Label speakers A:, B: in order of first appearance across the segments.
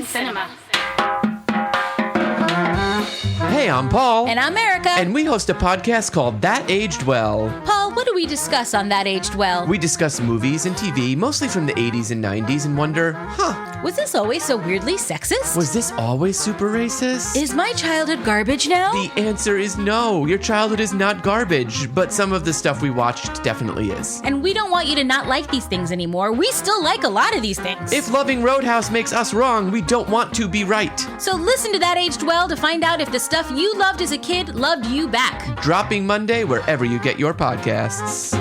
A: Cinema.
B: Hey, I'm Paul.
C: And I'm Erica.
B: And we host a podcast called That Aged Well.
C: Paul, what do we discuss on That Aged Well?
B: We discuss movies and TV, mostly from the 80s and 90s, and wonder,
C: was this always so weirdly sexist?
B: was this always super racist?
C: Is my childhood garbage now?
B: The answer is no. Your childhood is not garbage, but some of the stuff we watched definitely is.
C: And we don't want you to not like these things anymore. We still like a lot of these things.
B: If loving Roadhouse makes us wrong, we don't want to be right.
C: So listen to That Aged Well to find out if the stuff you loved as a kid loved you back.
B: Dropping Monday wherever you get your podcasts.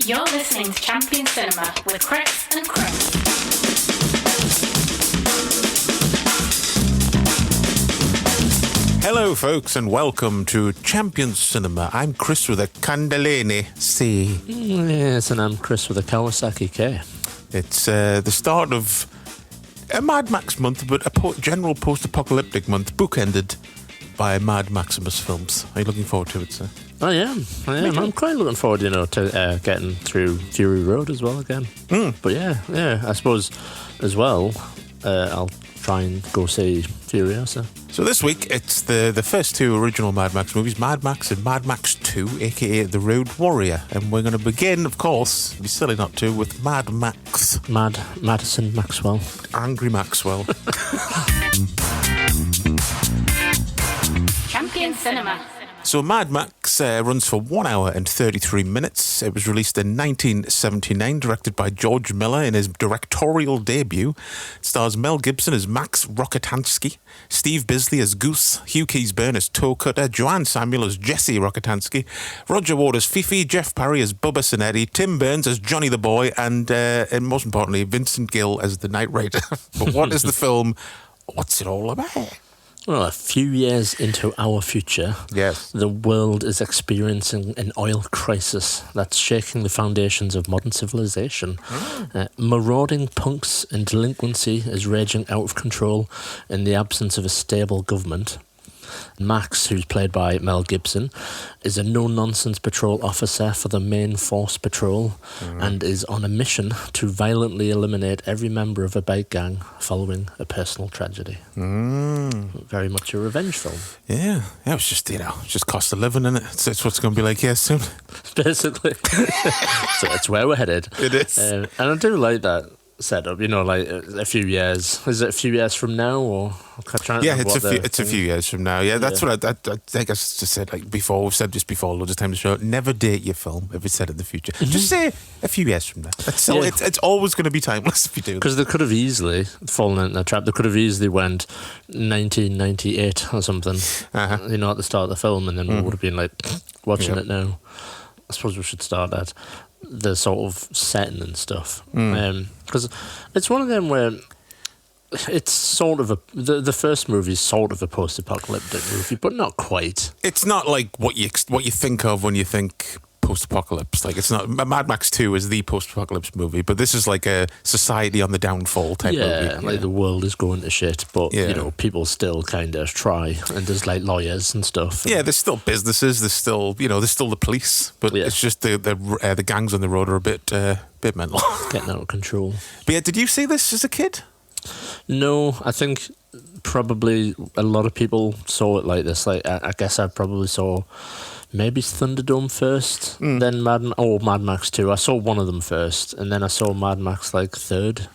A: You're listening to Champion Cinema with Chris and Chris.
D: Hello, folks, and welcome to Champion Cinema. I'm Chris with a Candelene C.
E: Yes, and I'm Chris with a Kawasaki K.
D: It's the start of a Mad Max month, but a general post-apocalyptic month, bookended by Mad Maximus films. Are you looking forward to it, sir?
E: I am. I'm quite looking forward, to getting through Fury Road as well again. But yeah, I suppose as well, I'll try and go see Furiosa.
D: So this week, it's the first two original Mad Max movies, Mad Max and Mad Max 2, a.k.a. The Road Warrior. And we're going to begin, of course, it'd be silly not to, with Mad Max.
E: Madison Maxwell.
D: Angry Maxwell.
A: Champion Cinema.
D: So Mad Max runs for 1 hour and 33 minutes. It was released in 1979, directed by George Miller in his directorial debut. It stars Mel Gibson as Max Rokitansky, Steve Bisley as Goose, Hugh Keays-Byrne as Toe Cutter, Joanne Samuel as Jessie Rokitansky, Roger Ward as Fifi, Jeff Parry as Bubba Cinetti, Tim Burns as Johnny the Boy, and most importantly, Vincent Gill as the Knight Rider. But what is the film? What's it all about?
E: Well, a few years into our future,
D: yes,
E: the world is experiencing an oil crisis that's shaking the foundations of modern civilization. Marauding punks and delinquency is raging out of control in the absence of a stable government. Max, who's played by Mel Gibson, is a no-nonsense patrol officer for the main force patrol and is on a mission to violently eliminate every member of a bike gang following a personal tragedy. Very much a revenge film.
D: Yeah, it's just cost of living, isn't it? It's what's going to be like here soon.
E: Basically. So that's where we're headed.
D: It is.
E: And I do like that setup, like a few years. Is it a few years from now, or
D: it's a few years from now. Yeah, that's what I think I just said before. We've said this before loads of times on the show. Never date your film if it's set in the future. Just say a few years from now. It's always going to be timeless if you do.
E: Because they could have easily fallen into that trap. They could have easily went 1998 or something. At the start of the film, and then we would have been watching it now. I suppose we should start at the sort of setting and stuff, because it's one of them where it's sort of the first movie is sort of a post-apocalyptic movie, but not quite.
D: It's not like what you think of when you think post-apocalypse. It's not. Mad Max 2 is the post-apocalypse movie, but this is like a society on the downfall type movie.
E: Like the world is going to shit, but people still kind of try, and there's lawyers and stuff.
D: Yeah, there's still businesses. There's still the police, but it's just the gangs on the road are a bit mental,
E: getting out of control.
D: But yeah, did you see this as a kid?
E: No, I think probably a lot of people saw it like this. I guess I probably saw maybe Thunderdome first, then Mad Max 2. I saw one of them first, and then I saw Mad Max third.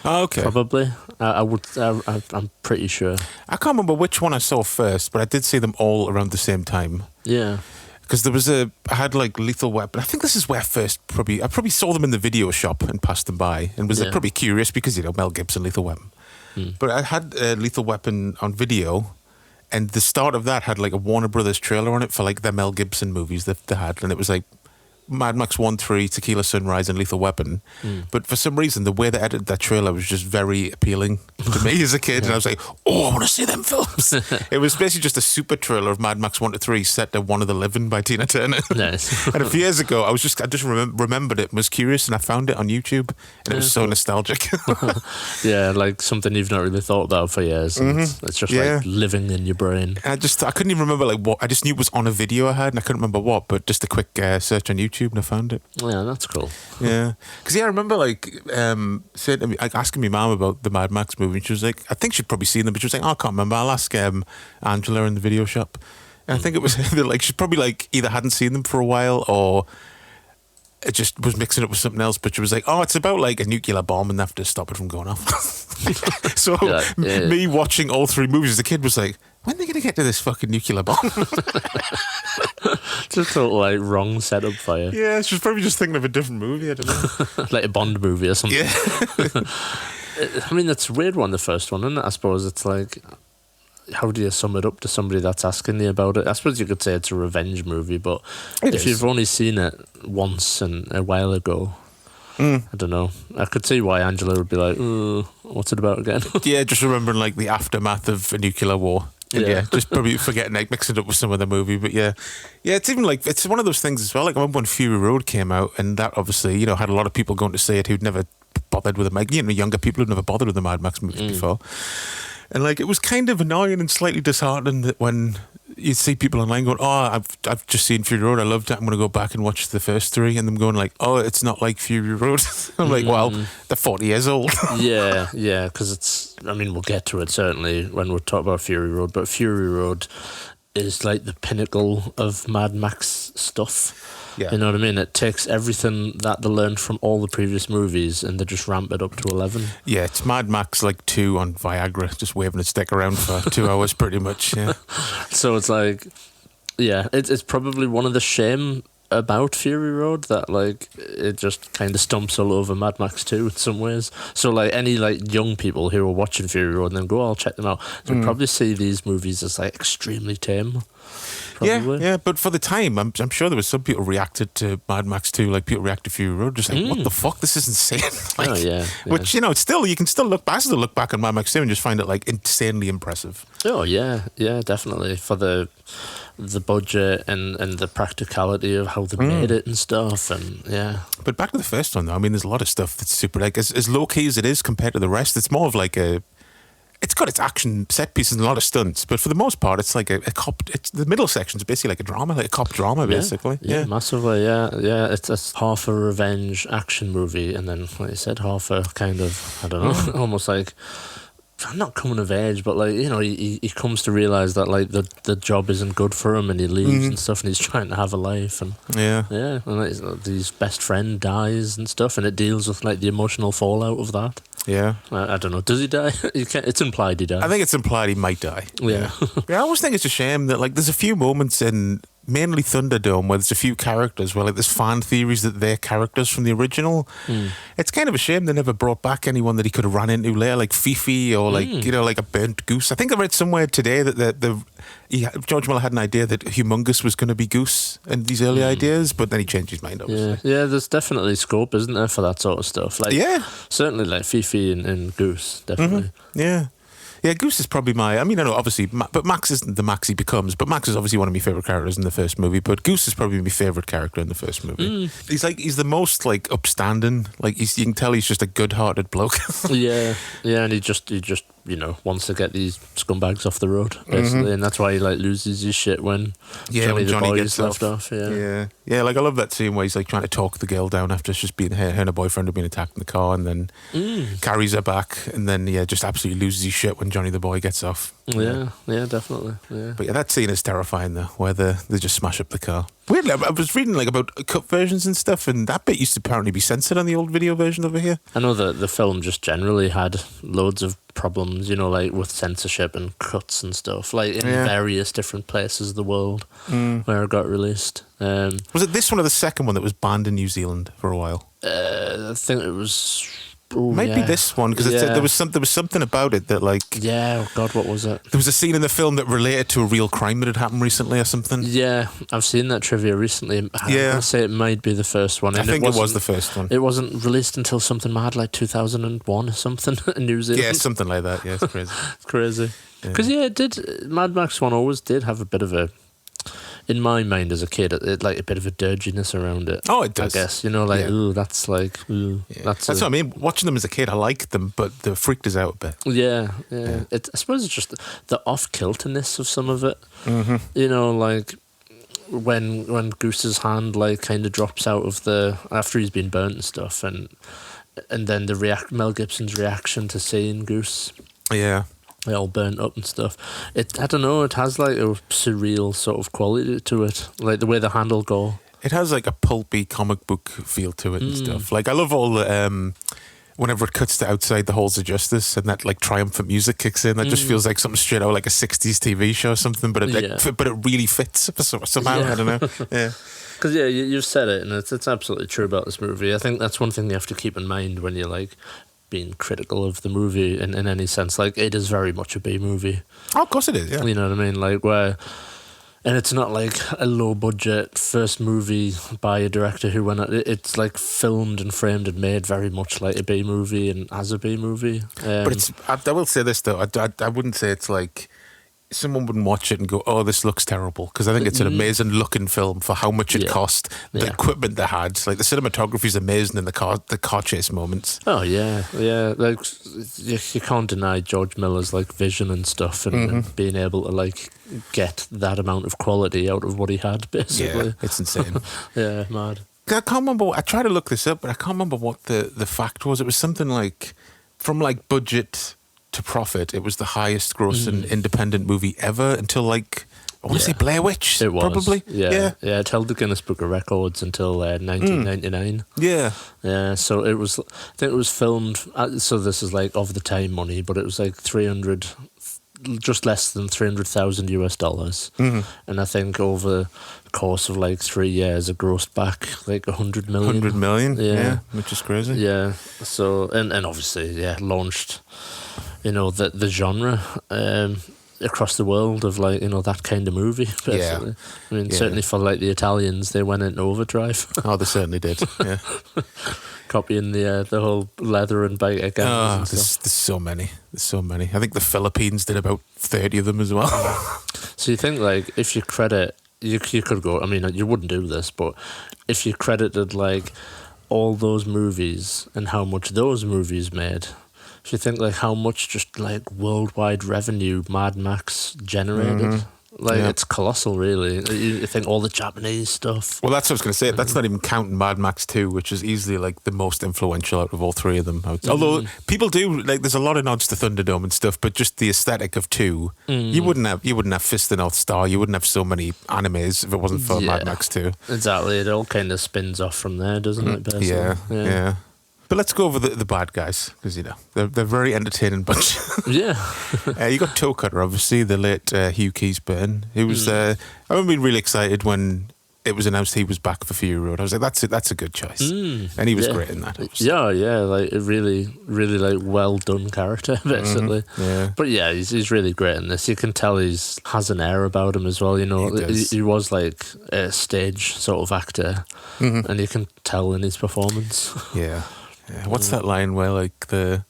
D: Oh, okay.
E: Probably. I'm pretty sure.
D: I can't remember which one I saw first, but I did see them all around the same time.
E: Yeah.
D: Because I had Lethal Weapon. I think this is where I probably saw them in the video shop and passed them by and was probably curious because, Mel Gibson, Lethal Weapon. But I had Lethal Weapon on video, and the start of that had a Warner Brothers trailer on it for the Mel Gibson movies that they had, and it was Mad Max 1, 3, Tequila Sunrise, and Lethal Weapon. But for some reason, the way they edited that trailer was just very appealing to me as a kid. And I was like, oh, I want to see them films. It was basically just a super trailer of Mad Max 1 to 3 set to One of the Living by Tina Turner.
E: Nice.
D: And a few years ago, I just remembered it and was curious, and I found it on YouTube, and it was so nostalgic.
E: Yeah, like something you've not really thought about for years. And it's just like living in your brain.
D: And I couldn't even remember like what. I just knew it was on a video I had, and I couldn't remember what. But just a quick search on YouTube, and I found it.
E: Yeah, that's cool.
D: Yeah, because I remember like saying to me, like, asking my mum about the Mad Max movie, and she was like, I think she'd probably seen them, but she was like, oh, I can't remember. I'll ask Angela in the video shop. And I think it was like she probably like either hadn't seen them for a while or it just was mixing it with something else. But she was like, oh, it's about like a nuclear bomb and they have to stop it from going off. So me watching all three movies as a kid was like, when are they going to get to this fucking nuclear bomb?
E: Just a like wrong setup for you.
D: Yeah, she was probably just thinking of a different movie. I don't know.
E: Like a Bond movie or something.
D: Yeah.
E: I mean, that's a weird one, the first one, isn't it? I suppose it's like, how do you sum it up to somebody that's asking you about it? I suppose you could say it's a revenge movie, but if you've only seen it once and a while ago, I don't know. I could see why Angela would be like, what's it about again?
D: Yeah, just remembering like the aftermath of a nuclear war. And just probably forgetting, like mixing it up with some of the movie. But yeah, it's even like, it's one of those things as well. Like I remember when Fury Road came out, and that obviously, had a lot of people going to see it who'd never bothered with it. Younger people who'd never bothered with the Mad Max movies before. And like, it was kind of annoying and slightly disheartening that when you see people online going, oh, I've just seen Fury Road, I loved it, I'm going to go back and watch the first three, and them going like, oh, it's not like Fury Road. I'm like, well, they're 40 years old.
E: yeah, because it's, I mean, we'll get to it certainly when we talk about Fury Road, but Fury Road is like the pinnacle of Mad Max stuff.
D: Yeah.
E: You know what I mean? It takes everything that they learned from all the previous movies and they just ramp it up to 11.
D: Yeah, it's Mad Max like 2 on Viagra, just waving its stick around for 2 hours pretty much, yeah.
E: So it's like, yeah, it's probably one of the shame about Fury Road that like it just kind of stumps all over Mad Max 2 in some ways. So like any like young people who are watching Fury Road and then go, oh, I'll check them out, they'll probably see these movies as like extremely tame. Probably. Yeah,
D: but for the time, I'm sure there was some people reacted to Mad Max 2 like people react to Fury Road, just like, what the fuck, this is insane. Like,
E: oh, yeah.
D: Which, it's still, you can still look back on Mad Max 2 and just find it like insanely impressive.
E: Oh, yeah, definitely. For the budget and the practicality of how they made it and stuff, and yeah.
D: But back to the first one though, I mean, there's a lot of stuff that's super, like, as low-key as it is compared to the rest, it's more of like it's got its action set pieces and a lot of stunts, but for the most part, it's like a cop. It's the middle section's basically like a drama, like a cop drama, basically.
E: Yeah, massively. Yeah. It's half a revenge action movie, and then, like you said, half a kind of, I don't know, almost like, not coming of age, but like, he comes to realize that like the job isn't good for him, and he leaves and stuff, and he's trying to have a life, and and like, his best friend dies and stuff, and it deals with like the emotional fallout of that. Yeah, I don't know. Does he die? It's implied he dies.
D: I think it's implied he might die.
E: Yeah.
D: I always think it's a shame that like there's a few moments in mainly Thunderdome where there's a few characters where like there's fan theories that they're characters from the original. It's kind of a shame they never brought back anyone that he could have ran into later, like Fifi or like like a burnt goose. I think I read somewhere today that George Miller had an idea that Humongous was going to be Goose in these early ideas, but then he changed his mind, obviously.
E: Yeah, there's definitely scope, isn't there, for that sort of stuff? Like, certainly like Fifi and Goose, definitely.
D: Yeah, Goose is probably I know, obviously, but Max isn't the Max he becomes, but Max is obviously one of my favourite characters in the first movie, but Goose is probably my favourite character in the first movie. He's the most, like, upstanding, like, you can tell he's just a good-hearted bloke.
E: yeah, and he just wants to get these scumbags off the road, basically, and that's why he, like, loses his shit when Johnny the boy gets left off.
D: Yeah, like, I love that scene where he's, like, trying to talk the girl down after it's just being her and her boyfriend have been attacked in the car, and then carries her back, and then, just absolutely loses his shit when Johnny the boy gets off.
E: Yeah, definitely. Yeah.
D: But that scene is terrifying though, where they just smash up the car. Weirdly, I was reading like about cut versions and stuff, and that bit used to apparently be censored on the old video version over here.
E: I know that the film just generally had loads of problems, like with censorship and cuts and stuff, like in various different places of the world where it got released.
D: Was it this one or the second one that was banned in New Zealand for a while?
E: I think it was Ooh,
D: Might be
E: yeah.
D: this one because
E: Yeah.
D: there was something about it that like
E: Yeah, oh God, what was it?
D: there was a scene in the film that related to a real crime that had happened recently or something.
E: Yeah, I've seen that trivia recently. I'm
D: Yeah.
E: gonna say it might be the first one.
D: I
E: and
D: think it was
E: wasn't-
D: the first one.
E: It wasn't released until something mad like 2001 or something in New Zealand.
D: Yeah, something like that. Yeah, it's crazy.
E: It's crazy. Because it did. Mad Max 1 always did have a bit of a, in my mind as a kid, it like a bit of a dirginess around it.
D: Oh, it does.
E: I guess, you know, like,
D: Yeah.
E: ooh, that's like, ooh,
D: Yeah.
E: that's
D: what I mean. Watching them as a kid, I liked them, but they freaked us out a bit.
E: Yeah. I suppose it's just the off-kilterness of some of it. Mm-hmm. You know, like when Goose's hand like kind of drops out of the after he's been burnt and stuff, and then the Mel Gibson's reaction to seeing Goose.
D: Yeah.
E: They all burnt up and stuff. I don't know. It has like a surreal sort of quality to it, like the way the handle go.
D: It has like a pulpy comic book feel to it and stuff. Like I love all the whenever it cuts to outside the halls of justice and that like triumphant music kicks in, that just feels like something straight out of like a 60s TV show or something. But it really fits somehow.
E: Yeah.
D: I don't know. Yeah.
E: Because you've said it, and it's absolutely true about this movie. I think that's one thing you have to keep in mind when you're like being critical of the movie in any sense. Like, it is very much a B movie.
D: Oh, of course it is. Yeah.
E: You know what I mean? Like and it's not like a low budget first movie by a director who went. It's like filmed and framed and made very much like a B movie and as a B movie.
D: But I will say this though. I wouldn't say it's like someone wouldn't watch it and go, "Oh, this looks terrible," because I think it's an amazing looking film for how much it cost, the equipment they had. Like the cinematography is amazing in the car chase moments.
E: Oh yeah. Like you can't deny George Miller's like vision and stuff, and being able to like get that amount of quality out of what he had. Basically,
D: Yeah, it's insane.
E: Yeah, mad.
D: I can't remember. I tried to look this up, but I can't remember what the fact was. It was something like from like budget to profit, it was the highest grossing independent movie ever until like I want to say Blair Witch.
E: It was
D: probably.
E: Yeah. It held the Guinness Book of Records until 1999.
D: Yeah.
E: So it was. I think it was filmed. So this is like of the time money, but it was like 300. Just less than $300,000 US, and I think over the course of like 3 years, it grossed back like 100 million.
D: 100 million,
E: Yeah.
D: which is crazy.
E: Yeah. So and obviously, launched, the genre across the world of like that kind of movie. Basically, I mean, certainly for like the Italians, they went into overdrive.
D: Oh, they certainly did. Yeah.
E: Copying the whole leather and biker gangs.
D: Oh,
E: and
D: there's
E: stuff.
D: so many. There's so many. I think the Philippines did about 30 of them as well.
E: So you think like if you credit, you could go. I mean, you wouldn't do this, but if you credited like all those movies and how much those movies made, if you think like how much just like worldwide revenue Mad Max generated. Like, it's colossal, really. You think all the Japanese stuff.
D: Well, that's what I was going to say. That's not even counting Mad Max 2, which is easily like the most influential out of all three of them. Although people do, like, there's a lot of nods to Thunderdome and stuff, but just the aesthetic of 2, you wouldn't have Fist of the North Star, you wouldn't have so many animes if it wasn't for Mad Max 2.
E: Exactly. It all kind of spins off from there, doesn't it? Basically?
D: Yeah. But let's go over the bad guys, because, they're a very entertaining bunch.
E: Yeah.
D: You got Toe Cutter, obviously, the late Hugh Keays-Byrne. He was, I remember being really excited when it was announced he was back for Fury Road. I was like, that's a good choice. And he was great in that. Obviously.
E: Yeah, like a really, really like well done character, basically.
D: Yeah.
E: But yeah, he's really great in this. You can tell has an air about him as well. He was like a stage sort of actor, and you can tell in his performance.
D: Yeah. What's that line where like the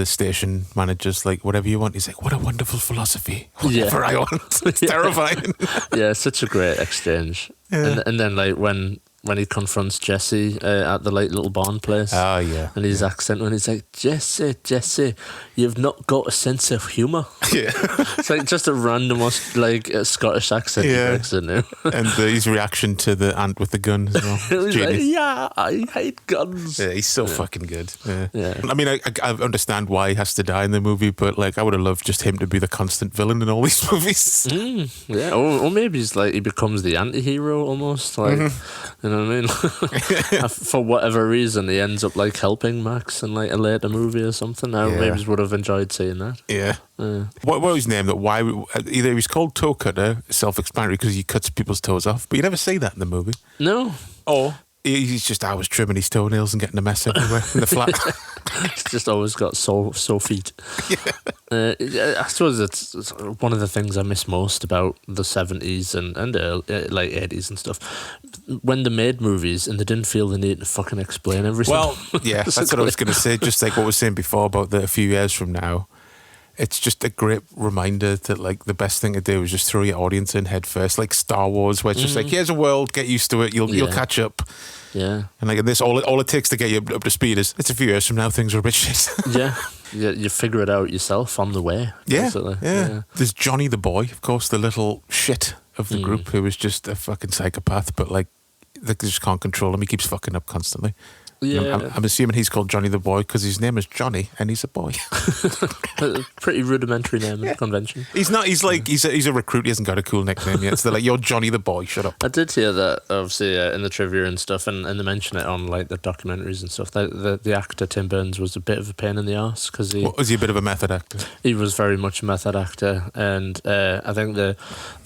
D: station manager's like, whatever you want? He's like, what a wonderful philosophy. Whatever I want. It's terrifying.
E: Yeah, such a great exchange. Yeah. And then like when he confronts Jesse at the like little barn place.
D: Oh yeah.
E: And his accent when he's like, Jesse, you've not got a sense of humour.
D: Yeah.
E: It's like just a random like Scottish accent he breaks into.
D: And his reaction to the ant with the gun as well.
E: He's like, yeah, I hate guns.
D: Yeah, he's so fucking good.
E: Yeah.
D: I mean, I understand why he has to die in the movie, but like I would have loved just him to be the constant villain in all these movies.
E: Yeah. Or maybe he's like he becomes the anti-hero almost. Like you know what I mean? For whatever reason, he ends up like helping Max in like a later movie or something. I maybe would have enjoyed seeing that.
D: Yeah. What was his name? That why either he was called Toe Cutter, self-explanatory because he cuts people's toes off, but you never see that in the movie.
E: No.
D: Or He's just, I was trimming his toenails and getting a mess everywhere in the flat.
E: He's just always got sore feet. I suppose it's one of the things I miss most about the 70s and like 80s and stuff. When they made movies and they didn't feel the need to fucking explain everything.
D: Well, yeah, that's what I was going to say. Just like what we were saying before about a few years from now, it's just a great reminder that like the best thing to do is just throw your audience in head first, like Star Wars, where it's just like, here's a world, get used to it, you'll catch up.
E: Yeah.
D: And like this, all it takes to get you up to speed is it's a few years from now, things are a bit shit.
E: Yeah, you figure it out yourself on the way.
D: Yeah,
E: basically.
D: yeah. There's Johnny the boy, of course, the little shit of the group who is just a fucking psychopath, but like they just can't control him. He keeps fucking up constantly.
E: Yeah.
D: I'm assuming he's called Johnny the boy because his name is Johnny and he's a boy.
E: Pretty rudimentary name in convention.
D: He's not. He's like he's a recruit. He hasn't got a cool nickname yet. So they're like, "You're Johnny the boy. Shut up."
E: I did hear that obviously in the trivia and stuff, and they mention it on like the documentaries and stuff. The actor Tim Burns was a bit of a pain in the arse because
D: Was he a bit of a method actor?
E: He was very much a method actor, and I think they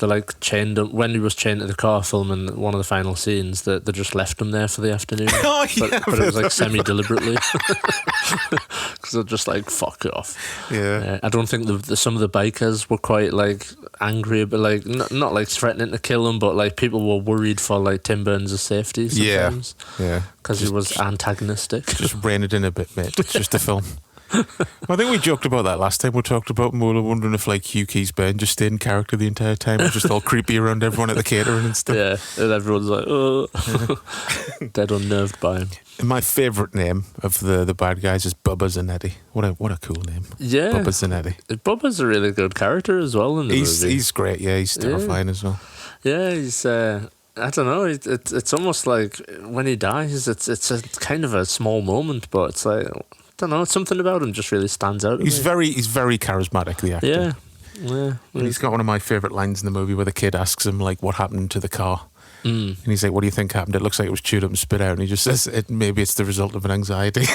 E: like chained him when he was chained to the car filming one of the final scenes. That they just left him there for the afternoon.
D: Oh, yeah,
E: but it was like semi-deliberately because they're just like fuck off.
D: Yeah.
E: I don't think some of the bikers were quite like angry, but like not like threatening to kill him, but like people were worried for like Tim Burns' safety sometimes.
D: Yeah.
E: Because he was antagonistic.
D: Just rein it in a bit, mate. It's just a film. I think we joked about that last time. We talked about we were wondering if like Hugh Keys-Byrne just stayed in character the entire time, just all creepy around everyone at the catering and stuff.
E: Yeah, and everyone's like, oh, dead unnerved by him.
D: My favourite name of the bad guys is Bubba Zanetti. What a cool name.
E: Yeah,
D: Bubba Zanetti.
E: Bubba's a really good character as well in the movie.
D: He's great. Yeah, he's terrifying as well.
E: Yeah, he's. I don't know. It's almost like when he dies, it's a kind of a small moment, but it's like. I don't know, something about him just really stands out.
D: He's very charismatic, the actor.
E: Yeah.
D: And he's got one of my favourite lines in the movie where the kid asks him like what happened to the car. And he's like, what do you think happened? It looks like it was chewed up and spit out. And he just says, maybe it's the result of an anxiety.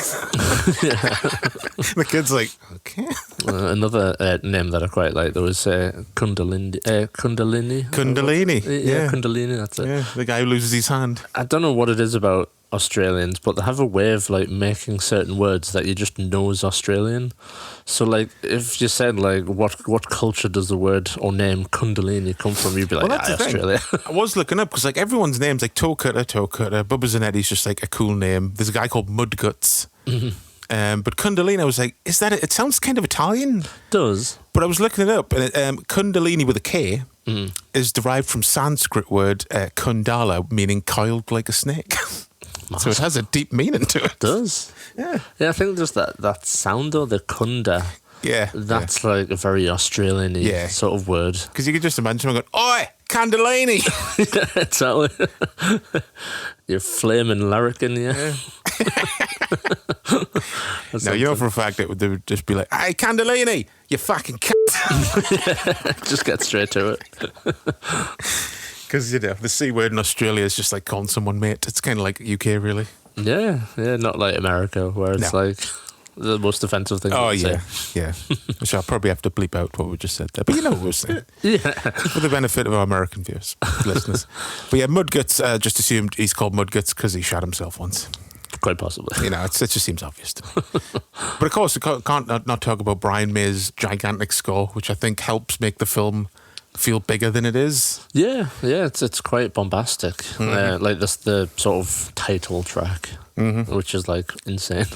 D: The kid's like, okay.
E: Another name that I quite like, there was Kundalini.
D: Kundalini.
E: Yeah, Kundalini, that's it.
D: Yeah, the guy who loses his hand.
E: I don't know what it is about Australians, but they have a way of like making certain words that you just know is Australian. So like if you said like what culture does the word or name Kundalini come from, you'd be like, Australia.
D: I was looking up because like everyone's name's like Toe Cutter. Bubba Zanetti's just like a cool name. There's a guy called Mudguts. But Kundalini, I was like, is that it sounds kind of Italian.
E: Does.
D: But I was looking it up, and Kundalini with a K is derived from Sanskrit word kundala, meaning coiled like a snake. So it has a deep meaning to it.
E: It does.
D: Yeah.
E: Yeah, I think there's that sound though, the kunda.
D: Yeah.
E: That's like a very Australian-y sort of word. Because
D: you could just imagine someone going, oi, Kundalini!
E: Yeah, exactly. You're flaming larrikin, yeah.
D: No, you know for a fact they would just be like, hey, Kundalini, you fucking cunt.
E: Just get straight to it.
D: Because, the C word in Australia is just like calling someone mate. It's kind of like UK, really.
E: Yeah, not like America, where it's like the most offensive thing.
D: Oh, yeah, yeah. Which I'll probably have to bleep out what we just said there. But you know what we're saying.
E: Yeah.
D: For the benefit of our American viewers, listeners. But yeah, Mudguts, just assumed he's called Mudguts because he shot himself once.
E: Quite possibly.
D: It just seems obvious to me. But of course, we can't not talk about Brian May's gigantic score, which I think helps make the film feel bigger than it is.
E: Yeah, it's quite bombastic. Like the sort of title track, which is like insane.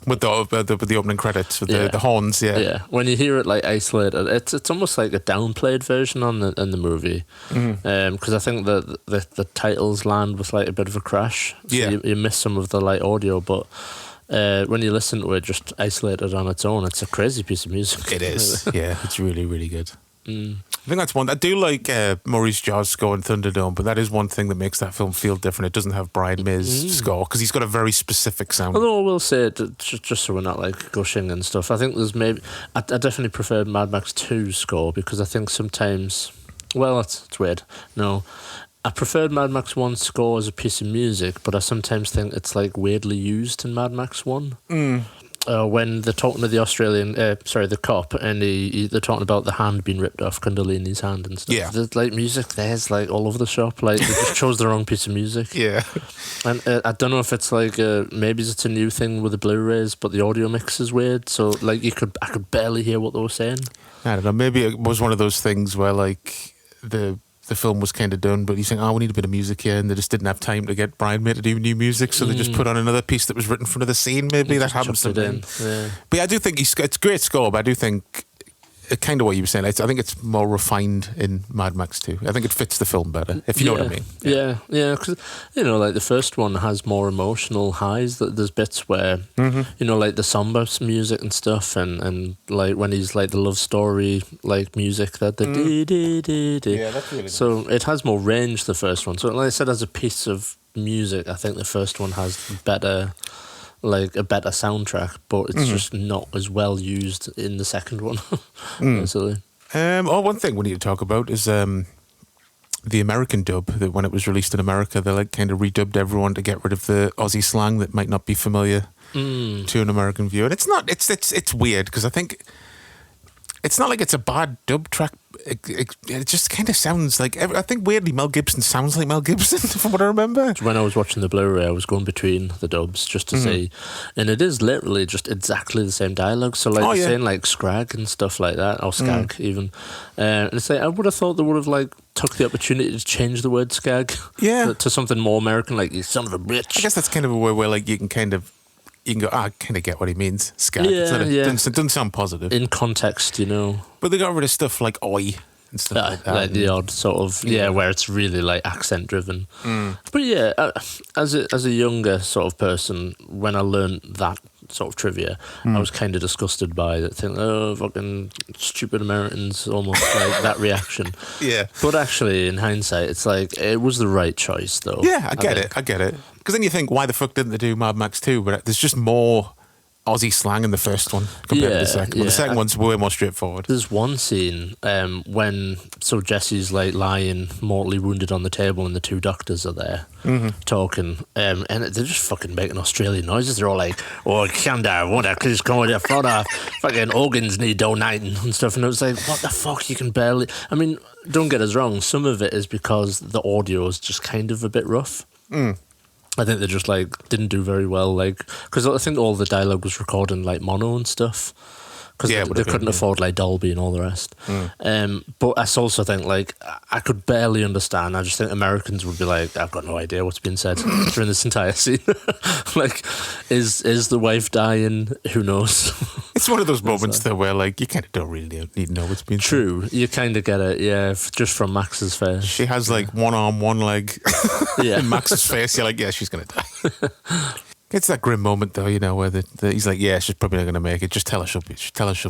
D: With the opening credits, with the horns,
E: Yeah, when you hear it like isolated, it's almost like a downplayed version in the movie. Because I think the titles land with like a bit of a crash. So you miss some of the like audio, but when you listen to it just isolated on its own, it's a crazy piece of music.
D: It is. Yeah, it's really, really good. I think that's one. I do like Maurice Jarre's score in Thunderdome, but that is one thing that makes that film feel different. It doesn't have Brian May's score because he's got a very specific sound.
E: Although I will say, just so we're not like gushing and stuff, I think there's I definitely preferred Mad Max 2's score because I think sometimes, well, it's weird. No, I preferred Mad Max 1's score as a piece of music, but I sometimes think it's like weirdly used in Mad Max 1. when they're talking to the the cop, and they're talking about the hand being ripped off Kundalini's hand and stuff.
D: Yeah.
E: There's like music there's like all over the shop. Like they just chose the wrong piece of music.
D: Yeah.
E: And I don't know if it's like maybe it's a new thing with the Blu-rays, but the audio mix is weird. So like I could barely hear what they were saying.
D: I don't know. Maybe it was one of those things where like the film was kind of done, but he's saying, "Oh, we need a bit of music here," and they just didn't have time to get Brian May to do new music, so they just put on another piece that was written for the scene. Maybe that happens sometimes.
E: Yeah.
D: But yeah, I do think it's great score. But I do think kind of what you were saying. I think it's more refined in Mad Max 2. I think it fits the film better, if you know what I mean.
E: Yeah, because like the first one has more emotional highs. There's bits where like the somber music and stuff, and like when he's like the love story like music that the
D: Yeah, that's really
E: so it has more range, the first one. So like I said, as a piece of music, I think the first one has better. Like a better soundtrack, but it's just not as well used in the second one. Basically.
D: One thing we need to talk about is the American dub. That when it was released in America, they like kind of redubbed everyone to get rid of the Aussie slang that might not be familiar to an American viewer. And it's not. It's weird because I think it's not like it's a bad dub track. It just kind of sounds like. I think weirdly Mel Gibson sounds like Mel Gibson from what I remember.
E: When I was watching the Blu-ray, I was going between the dubs just to see, and it is literally just exactly the same dialogue. So like saying like scrag and stuff like that, or skag even. And it's like I would have thought they would have like took the opportunity to change the word skag, to something more American, like you son of a bitch.
D: I guess that's kind of a way where like you can go, I kind of get what he means. Skag. It doesn't sound positive.
E: In context,
D: But they got rid of stuff like oi and stuff like that.
E: Like the odd sort of, where it's really like accent driven. But yeah, as a younger sort of person, when I learned that sort of trivia, I was kind of disgusted by it. Thinking, oh, fucking stupid Americans, almost like that reaction.
D: Yeah.
E: But actually, in hindsight, it's like, it was the right choice, though.
D: Yeah, I get it. Because then you think, why the fuck didn't they do Mad Max 2? But there's just more Aussie slang in the first one compared to the second one. The second one's way more straightforward.
E: There's one scene when Jesse's like lying mortally wounded on the table and the two doctors are there talking, and they're just fucking making Australian noises. They're all like, "Oh, Canada, what a please come with your father, fucking organs need donating and stuff." And it was like, what the fuck? You can barely. I mean, don't get us wrong. Some of it is because the audio is just kind of a bit rough. I think they just like didn't do very well, like because I think all the dialogue was recorded in like mono and stuff because they couldn't afford like Dolby and all the rest. But I also think like I could barely understand. I just think Americans would be like, I've got no idea what's being said during this entire scene. Like, is the wife dying? Who knows?
D: It's one of those moments though where like you kind of don't really need to know what's being said.
E: True, you kind of get it, just from Max's face.
D: She has like one arm, one leg.
E: Yeah,
D: in Max's face, you're like, yeah, she's gonna die. It's that grim moment though, where he's like, yeah, she's probably not gonna make it. Just tell her she'll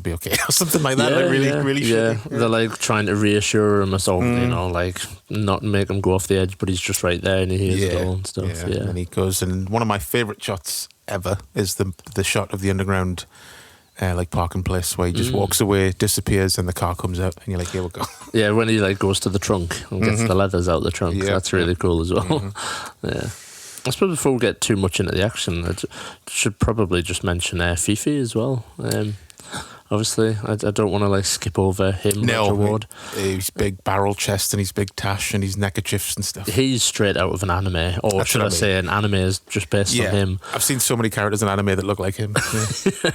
D: be okay, or something like that. Like really shitty.
E: They're like trying to reassure him or something, like not make him go off the edge, but he's just right there and he hears it all and stuff. Yeah.
D: And he goes, and one of my favourite shots ever is the shot of the underground. Like parking place where he just walks away, disappears, and the car comes out, and you're like, here we go.
E: Yeah, when he like goes to the trunk and gets the leathers out of the trunk, that's really cool as well. Yeah. I suppose before we get too much into the action, I should probably just mention Fifi as well. Obviously, I don't want to like skip over him.
D: No,
E: Roger Ward.
D: He's big barrel chest and he's big tash and he's neckerchiefs and stuff.
E: He's straight out of an anime, or should I say, an anime is just based on him.
D: I've seen so many characters in anime that look like him. Yeah.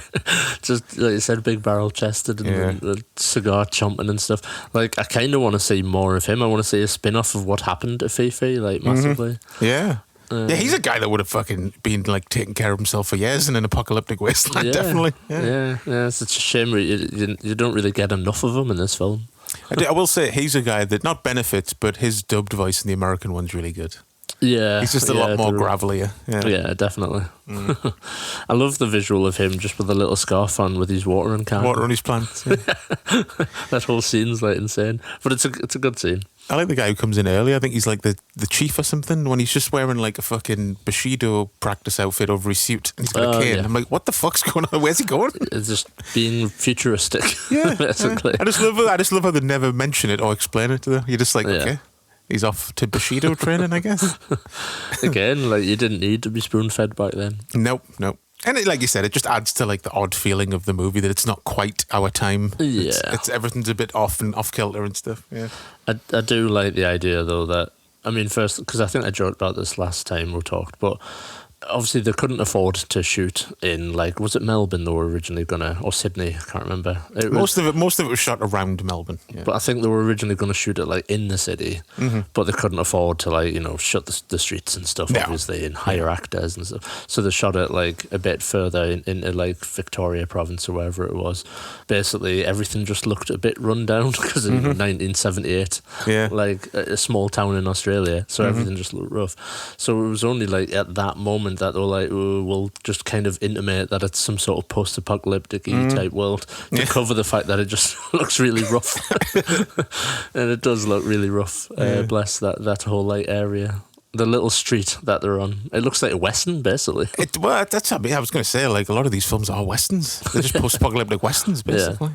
E: Just like you said, big barrel chested and the cigar chomping and stuff. Like I kind of want to see more of him. I want to see a spin off of what happened to Fifi, like massively.
D: Yeah. Yeah, he's a guy that would have fucking been like taking care of himself for years in an apocalyptic wasteland, definitely. Yeah,
E: it's such a shame you don't really get enough of him in this film.
D: I will say he's a guy that not benefits, but his dubbed voice in the American one's really good.
E: Yeah,
D: he's just a lot more gravelier.
E: Yeah, definitely. I love the visual of him just with a little scarf on with his watering can.
D: Water on his plants. Yeah.
E: That whole scene's like insane, but it's a good scene.
D: I like the guy who comes in early. I think he's like the chief or something, when he's just wearing like a fucking Bushido practice outfit over his suit and he's got a cane. I'm like, what the fuck's going on? Where's he going?
E: It's just being futuristic.
D: Yeah,
E: basically.
D: I just love how they never mention it or explain it to them. You're just like, okay. He's off to Bushido training, I guess.
E: Again, like you didn't need to be spoon-fed back then.
D: Nope. And like you said, it just adds to like the odd feeling of the movie that it's not quite our time.
E: Yeah.
D: It's everything's a bit off and off kilter and stuff. Yeah.
E: I do like the idea though that, I mean, first, because I think I joked about this last time we talked, but obviously they couldn't afford to shoot in, like, was it Melbourne they were originally gonna, or Sydney, I can't remember.
D: Most of it was shot around Melbourne. Yeah.
E: But I think they were originally going to shoot it like in the city, but they couldn't afford to, like, you know, shut the streets and stuff, obviously, and hire actors and stuff. So they shot it like a bit further into like Victoria Province or wherever it was. Basically, everything just looked a bit run down because in 1978, like a small town in Australia, so everything just looked rough. So it was only like at that moment that they were like, oh, we'll just kind of intimate that it's some sort of post-apocalyptic type world to cover the fact that it just looks really rough. And it does look really rough. Bless that whole like area. The little street that they're on. It looks like a western, basically.
D: Well, that's I was going to say, like, a lot of these films are westerns. They're just post-apocalyptic westerns, basically.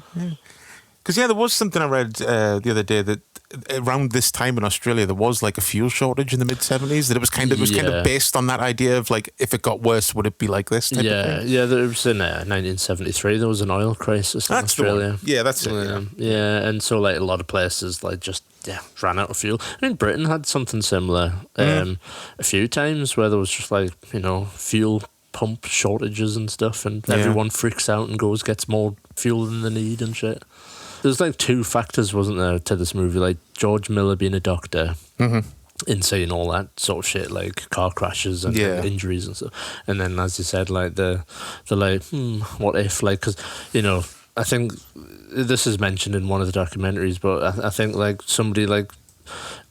D: Because, there was something I read the other day that around this time in Australia, there was like a fuel shortage in the mid-70s, that it was kind of based on that idea of like, if it got worse, would it be like this type of thing?
E: Yeah, there was in 1973, there was an oil crisis in Australia.
D: Yeah, that's it.
E: Yeah, and so like a lot of places like just ran out of fuel. I mean, Britain had something similar a few times where there was just like, you know, fuel pump shortages and stuff, and everyone freaks out and gets more fuel than they need and shit. There's like two factors, wasn't there, to this movie? Like George Miller being a doctor, in seeing all that sort of shit, like car crashes and injuries and stuff. And then, as you said, like the like, what if? Like, because, you know, I think this is mentioned in one of the documentaries, but I think like somebody like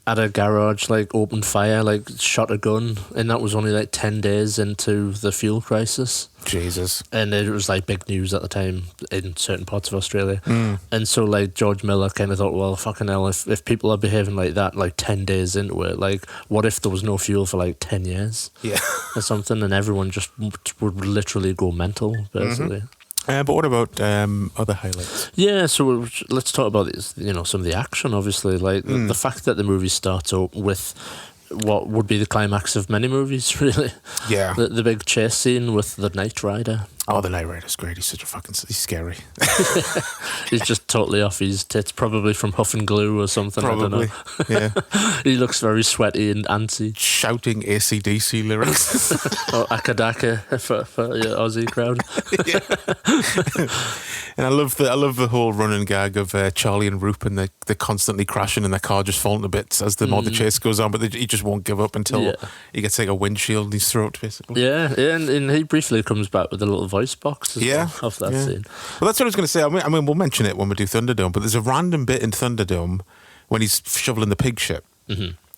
E: at a garage like opened fire, like shot a gun, and that was only like 10 days into the fuel crisis.
D: Jesus.
E: And it was like big news at the time in certain parts of Australia. And so like George Miller kind of thought, well, fucking hell, if people are behaving like that like 10 days into it, like what if there was no fuel for like 10 years or something, and everyone just would literally go mental, basically.
D: But what about other highlights?
E: Yeah, so let's talk about this, you know, some of the action, obviously. Like the fact that the movie starts up with what would be the climax of many movies, really.
D: Yeah.
E: The big chase scene with the Knight Rider.
D: Oh, the Knight Rider's great. He's such a he's scary.
E: He's just totally off his tits, probably from huffing glue or something.
D: Probably.
E: I don't know. He looks very sweaty and antsy.
D: Shouting AC/DC lyrics.
E: Or Akadaka for your Aussie crowd.
D: And I love the whole running gag of Charlie and Roop, and they're constantly crashing and their car just falling to bits as the more the chase goes on, but he just won't give up until he gets like a windshield in his throat, basically.
E: Yeah, and he briefly comes back with a little voice box as well of that scene.
D: Well, that's what I was going to say. I mean, we'll mention it when we do Thunderdome, but there's a random bit in Thunderdome when he's shoveling the pig shit.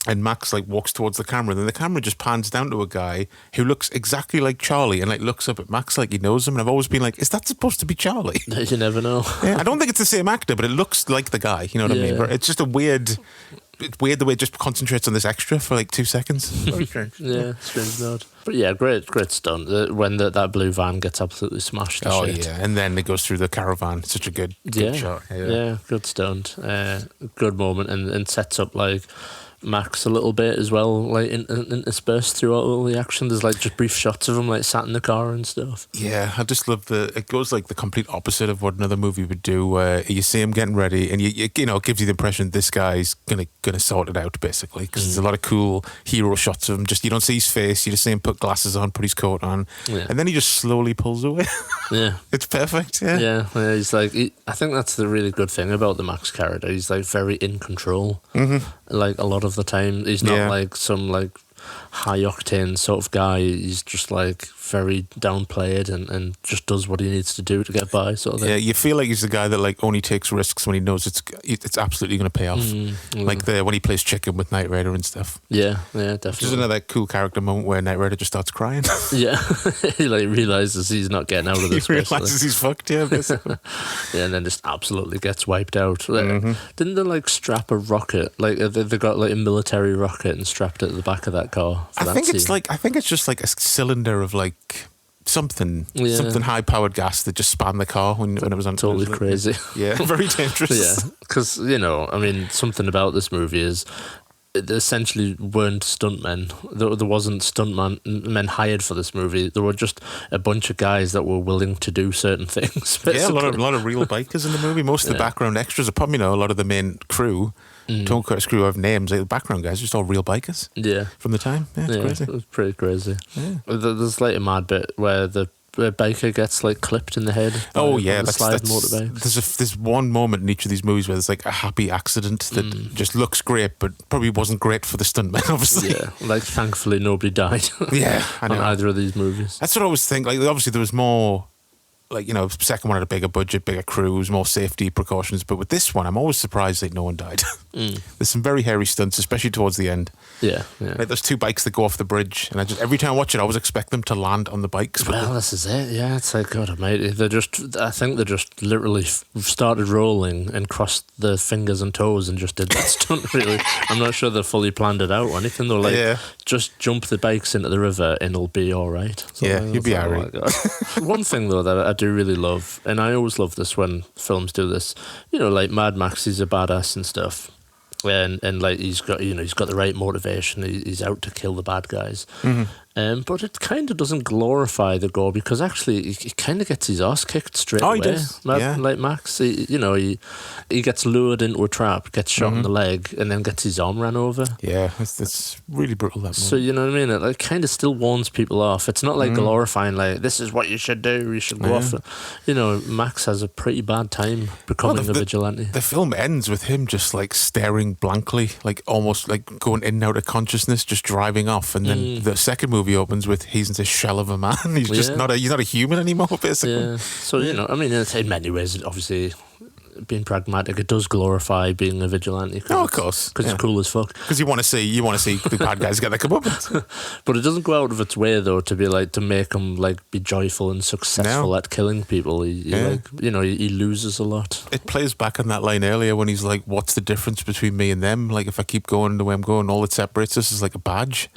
D: And Max like walks towards the camera, and then the camera just pans down to a guy who looks exactly like Charlie, and like looks up at Max like he knows him. And I've always been like, is that supposed to be Charlie?
E: You never know.
D: I don't think it's the same actor, but it looks like the guy. You know what I mean? It's just it's weird the way it just concentrates on this extra for like 2 seconds.
E: Yeah, strange nod. But yeah, great stunt when that blue van gets absolutely smashed.
D: And then it goes through the caravan. Such a good shot.
E: Yeah, good stunt. Good moment, and sets up like Max a little bit as well, like interspersed throughout all the action. There's like just brief shots of him like sat in the car and stuff. Yeah,
D: I just love it goes like the complete opposite of what another movie would do, where you see him getting ready and you know, it gives you the impression this guy's gonna sort it out, basically, because there's a lot of cool hero shots of him. Just, you don't see his face, you just see him put glasses on, put his coat on, and then he just slowly pulls away. It's perfect.
E: He's like, I think that's the really good thing about the Max character. He's like very in control, like a lot of the time. He's not like some like high octane sort of guy. He's just like very downplayed and just does what he needs to do to get by, sort of thing.
D: Yeah, you feel like he's the guy that like only takes risks when he knows it's absolutely going to pay off. Like when he plays chicken with Knight Rider and stuff. Yeah, definitely. Which is another cool character moment where Knight Rider just starts crying.
E: He like realizes he's not getting out of this.
D: He realizes he's fucked. Basically.
E: And then just absolutely gets wiped out. Didn't they like strap a rocket? Like they got like a military rocket and strapped it at the back of that car. I think it's just like a cylinder of like something high powered gas that just spanned the car when it was on. Totally crazy.
D: Yeah, very dangerous.
E: Because, you know, I mean, something about this movie is essentially weren't stuntmen. There wasn't men hired for this movie. There were just a bunch of guys that were willing to do certain things. Basically.
D: Yeah, a lot of real bikers in the movie. Most of the background extras, apart from, a lot of the main crew, Tom Curtis crew have names. Like the background guys, just all real bikers.
E: Yeah,
D: from the time. Yeah, it's crazy.
E: It was pretty crazy.
D: Yeah.
E: There's like a mad bit where the biker gets like clipped in the head.
D: Oh yeah,
E: that's motorbike.
D: There's one moment in each of these movies where there's like a happy accident that just looks great, but probably wasn't great for the stuntmen, obviously.
E: Yeah, like thankfully nobody died.
D: Yeah, I know.
E: on either of these movies.
D: That's what I always think. Like obviously there was more. Like, second one had a bigger budget, bigger crews, more safety precautions. But with this one, I'm always surprised that no one died. There's some very hairy stunts, especially towards the end.
E: Yeah.
D: Like there's two bikes that go off the bridge, and every time I watch it, I always expect them to land on the bikes.
E: Well, this is it. Yeah, it's like, God almighty. I think they just literally started rolling and crossed their fingers and toes and just did that stunt, really. I'm not sure they fully planned it out or anything. They're like, just jump the bikes into the river and it'll be all right. So
D: you'll be all right.
E: One thing, though, that I do really love, and I always love this when films do this, like Mad Max, he's a badass and stuff. And like he's got the right motivation. He's out to kill the bad guys. But it kind of doesn't glorify the gore because actually he kind of gets his ass kicked straight away.
D: He does.
E: Like Max, he gets lured into a trap, gets shot in the leg, and then gets his arm ran over.
D: Yeah, it's really brutal, that moment.
E: So you know what I mean? It like kind of still warns people off. It's not like glorifying like this is what you should do. You should go off. Max has a pretty bad time becoming a vigilante.
D: The film ends with him just like staring blankly, like almost like going in and out of consciousness, just driving off, and then the second movie opens with he's in a shell of a man. He's just he's not a human anymore, basically.
E: Yeah. So in many ways, obviously, being pragmatic, it does glorify being a vigilante.
D: Oh, of course,
E: because it's cool as fuck.
D: Because you want to see the bad guys get their comeuppance.
E: But it doesn't go out of its way though to be like to make him like be joyful and successful at killing people. He loses a lot.
D: It plays back on that line earlier when he's like, "What's the difference between me and them? Like if I keep going the way I'm going, all that separates us is like a badge."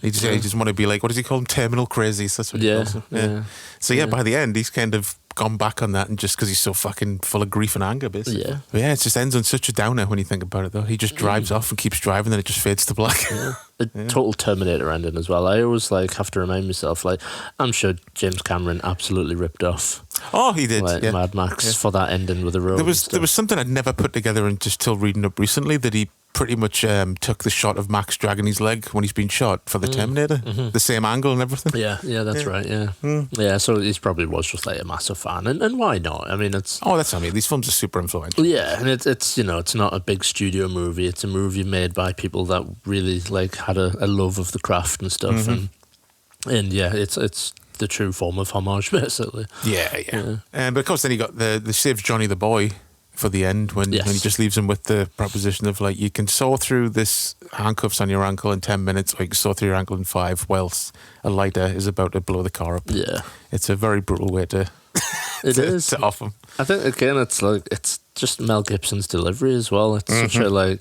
D: He just want to be like, what does he call them? Terminal crazies. That's what he calls them. Yeah. So by the end, he's kind of gone back on that, and just because he's so fucking full of grief and anger, basically. Yeah. But it just ends on such a downer when you think about it, though. He just drives off and keeps driving, then it just fades to black.
E: Yeah. Total Terminator ending as well. I always have to remind myself, I'm sure James Cameron absolutely ripped off.
D: Oh, he did.
E: Mad Max for that ending with the road.
D: There was something I'd never put together until reading up recently, that he pretty much took the shot of Max dragging his leg when he's been shot for the Terminator, the same angle and everything.
E: Yeah, that's right. Yeah, yeah. So he probably was just like a massive fan, and why not? I mean, it's
D: that's what I mean. These films are super influential.
E: Yeah, and it's it's not a big studio movie. It's a movie made by people that really had a love of the craft and stuff, and it's the true form of homage, basically.
D: Yeah. But of course, then you got the saves Johnny the boy for the end when he just leaves him with the proposition of you can saw through this handcuffs on your ankle in 10 minutes, or you can saw through your ankle in 5 whilst a lighter is about to blow the car up.
E: Yeah.
D: It's a very brutal way to to off him.
E: I think again it's just Mel Gibson's delivery as well. It's such a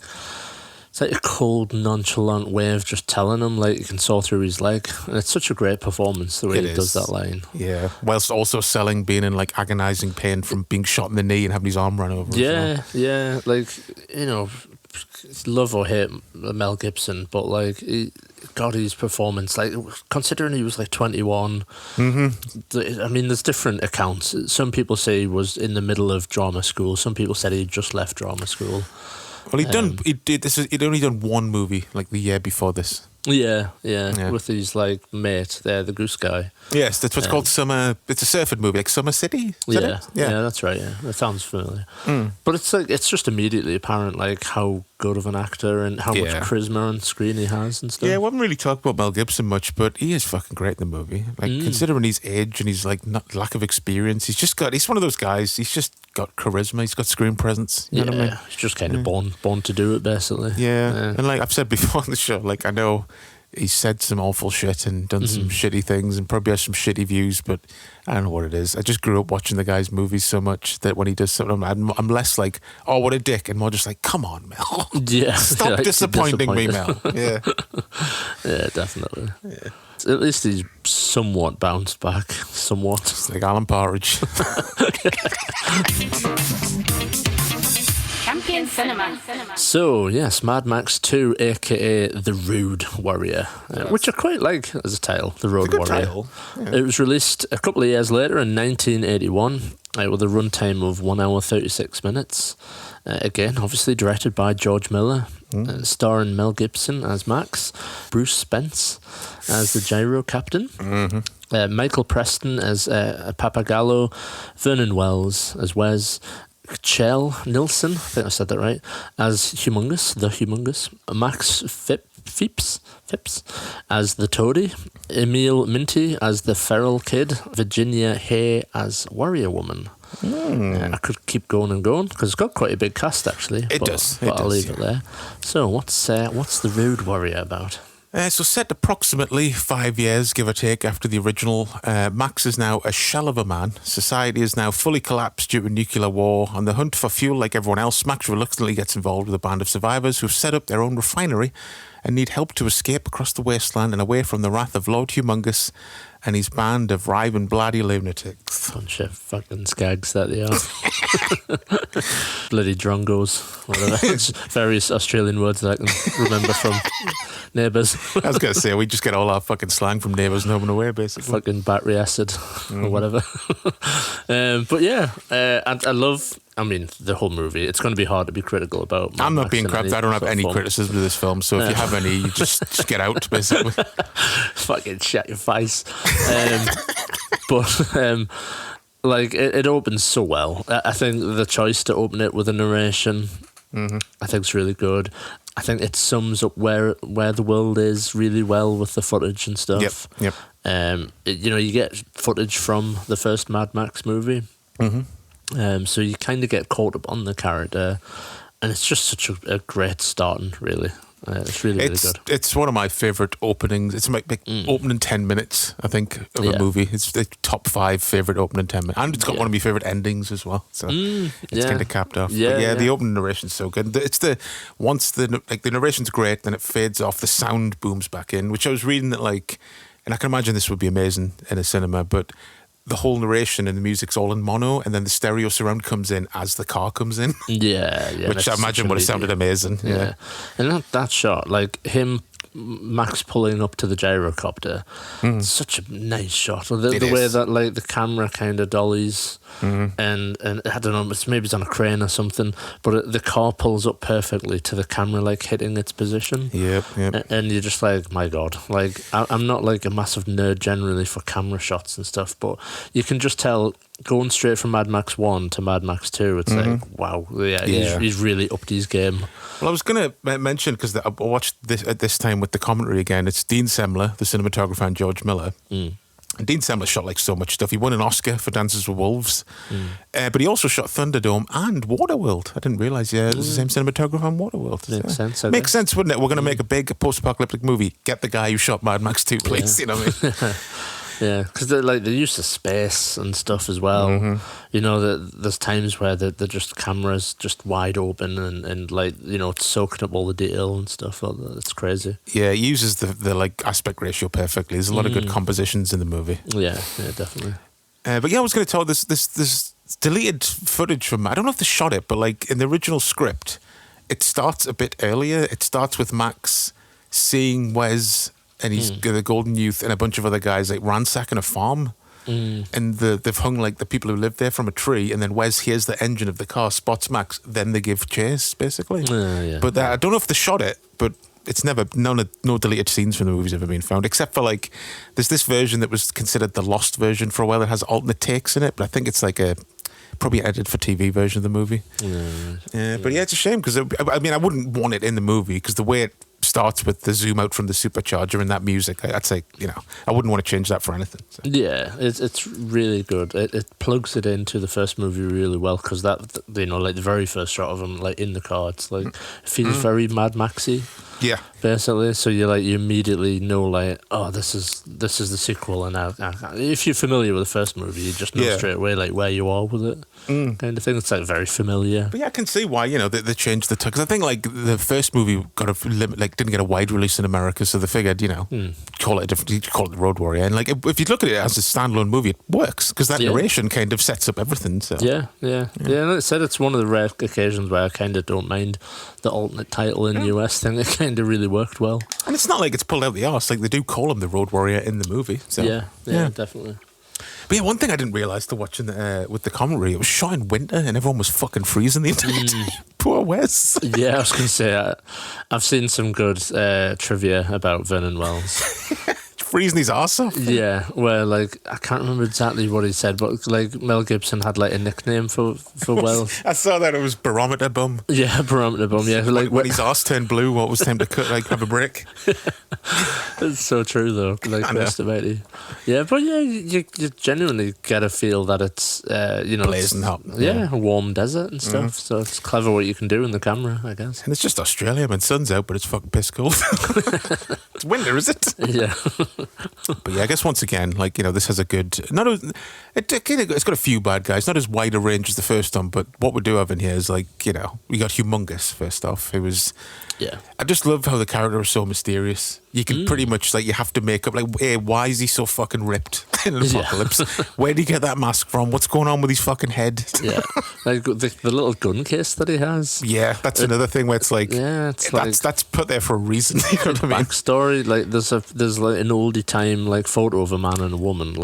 E: it's like a cold, nonchalant way of just telling him you can saw through his leg, and it's such a great performance the way he does that line.
D: Yeah, whilst also selling being in agonising pain from being shot in the knee and having his arm run over.
E: Yeah, love or hate Mel Gibson, but his performance, considering he was 21. I mean, there's different accounts. Some people say he was in the middle of drama school. Some people said he'd just left drama school.
D: Well, he'd only done one movie the year before this.
E: Yeah, with his mate there, the goose guy.
D: Yes, that's what's called Summer. It's a Surfing movie, Summer City.
E: Yeah, that's right. Yeah, that sounds familiar. But it's just immediately apparent how good of an actor and how much charisma on screen he has and stuff.
D: Yeah, we haven't really talked about Mel Gibson much, but he is fucking great in the movie. Considering his age and his lack of experience, he's one of those guys. He's just got charisma. He's got screen presence. You know what I mean?
E: He's just kind of born to do it, basically.
D: Yeah. And I've said before on the show, I know he's said some awful shit and done some shitty things and probably has some shitty views, but I don't know what it is. I just grew up watching the guy's movies so much that when he does something, I'm less oh, what a dick, and more just come on, Mel.
E: Yeah.
D: Stop disappointing me, Mel. Yeah.
A: Yeah, definitely.
D: Yeah.
E: At least he's somewhat bounced back. Somewhat.
D: It's like Alan Partridge.
A: Champion Cinema.
E: So, yes, Mad Max 2, aka The Road Warrior, which I quite like as a title, The Road
D: It's a good
E: Warrior.
D: title. Yeah.
E: It was released a couple of years later in 1981 with a runtime of 1 hour 36 minutes. Again, obviously directed by George Miller, starring Mel Gibson as Max, Bruce Spence as the gyro captain, Michael Preston as Papagallo, Vernon Wells as Wes, Kjell Nilsson, I think I said that right, as the Humongous, Max Phipps as the Toady, Emil Minty as the Feral Kid, Virginia Hay as Warrior Woman. I could keep going and going because it's got quite a big cast actually. But I'll leave it there. So what's the Road Warrior about?
D: So set approximately 5 years, give or take, after the original, Max is now a shell of a man. Society is now fully collapsed due to nuclear war. On the hunt for fuel like everyone else, Max reluctantly gets involved with a band of survivors who've set up their own refinery and need help to escape across the wasteland and away from the wrath of Lord Humongous and his band of raving bloody lunatics.
E: Bunch of fucking skags that they are. Bloody drongos, whatever. It's various Australian words that I can remember from Neighbours.
D: I was going to say, we just get all our fucking slang from Neighbours and Home and Away, basically.
E: Fucking battery acid or whatever. But yeah, I love... I mean, the whole movie. It's going to be hard to be critical about.
D: I'm not being crap. I don't have any criticism of this film, so if you have any, you just get out, basically.
E: Fucking shut your face. Like, it opens so well. I think the choice to open it with a narration, I think is really good. I think it sums up where the world is really well with the footage and stuff.
D: Yep.
E: You get footage from the first Mad Max movie. So you kind of get caught up on the character, and it's just such a great starting, really. It's really good.
D: It's one of my favourite openings. It's my opening 10 minutes, I think, of a movie. It's the top 5 favourite opening 10 minutes. And it's got one of my favourite endings as well. So it's kind of capped off.
E: Yeah,
D: the opening narration's so good. It's once the narration's great, then it fades off, the sound booms back in, which I was reading that, like, and I can imagine this would be amazing in a cinema, but the whole narration and the music's all in mono, and then the stereo surround comes in as the car comes in.
E: Yeah.
D: Which I imagine would have sounded amazing.
E: Yeah. And that shot, like him, Max pulling up to the gyrocopter, such a nice shot. The way that, like, the camera kind of dollies, and I don't know, maybe it's on a crane or something, but the car pulls up perfectly to the camera, like, hitting its position.
D: Yep.
E: And you're just like, my God. Like, I'm not, like, a massive nerd generally for camera shots and stuff, but you can just tell, going straight from Mad Max 1 to Mad Max 2, it's like, wow, he's really upped his game.
D: Well, I was going to mention, because I watched this at this time with the commentary again, it's Dean Semler, the cinematographer, and George Miller. And Dean Semler shot, like, so much stuff. He won an Oscar for Dances with Wolves, but he also shot Thunderdome and Waterworld. I didn't realise, it was the same cinematographer on Waterworld.
E: Makes sense.
D: Makes sense, wouldn't it? We're going to make a big post-apocalyptic movie. Get the guy who shot Mad Max 2, please. You know what I mean?
E: Yeah, because the use of space and stuff as well. You know, there's times where they're just cameras just wide open and like, you know, it's soaking up all the detail and stuff. It's crazy.
D: Yeah, he uses the like aspect ratio perfectly. There's a lot of good compositions in the movie.
E: Yeah, definitely.
D: But yeah, I was going to tell this deleted footage from, I don't know if they shot it, but like in the original script, it starts a bit earlier. It starts with Max seeing Wes and he's the Golden Youth and a bunch of other guys like ransacking a farm. And they've hung like the people who live there from a tree, and then Wes hears the engine of the car, spots Max, then they give chase, basically. But I don't know if they shot it, but it's never, no deleted scenes from the movie's ever been found, except for like, there's this version that was considered the lost version for a while that has alternate takes in it, but I think it's like probably edited for TV version of the movie. But yeah, it's a shame, because I mean, I wouldn't want it in the movie, because the way it starts with the zoom out from the supercharger and that music, I'd say, you know, I wouldn't want to change that for anything. So.
E: Yeah, it's really good. It plugs it into the first movie really well, because that, you know, like the very first shot of him, like in the car, it's like, it feels very Mad Maxy.
D: Yeah.
E: Basically, so you immediately know oh, this is the sequel, and if you're familiar with the first movie, you just know straight away where you are with it, kind of thing. It's very familiar.
D: But yeah, I can see why they changed the because I think the first movie got a limit, didn't get a wide release in America, so they figured call it a different, call it the Road Warrior, and if you look at it as a standalone movie, it works because that narration kind of sets up everything. So
E: yeah. Like I said, it's one of the rare occasions where I kind of don't mind the alternate title in the US thing. It kind of really worked well.
D: And it's not like it's pulled out the arse. They do call him the Road Warrior in the movie. So.
E: Yeah, definitely.
D: But yeah, one thing I didn't realise to watching with the commentary, it was shot in winter and everyone was fucking freezing the entire time. Poor Wes.
E: Yeah, I was going to say, I've seen some good trivia about Vernon Wells.
D: Freezing his arse off.
E: Yeah, where I can't remember exactly what he said, but Mel Gibson had a nickname for Wells.
D: I saw that it was Barometer Bum.
E: Yeah, Barometer Bum. Yeah,
D: when his arse turned blue, what was time to cut? Have a break.
E: It's so true though. Best about it. Yeah, but yeah, you genuinely get a feel that it's
D: blazing hot.
E: Yeah, a warm desert and stuff. So it's clever what you can do in the camera, I guess.
D: And it's just Australia. Sun's out, but it's fucking piss cold. It's winter, is it?
E: Yeah.
D: But yeah, I guess once again, this has a good. It's got a few bad guys, not as wide a range as the first one, but what we do have in here is we got Humongous first off. It was.
E: Yeah.
D: I just love how the character is so mysterious. You can pretty much you have to make up hey, why is he so fucking ripped in an apocalypse? Where did he get that mask from? What's going on with his fucking head?
E: Yeah, the little gun case that he has.
D: Yeah, that's another thing where it's that's put there for a reason. You know what I mean?
E: Backstory, there's an oldie time photo of a man and a woman.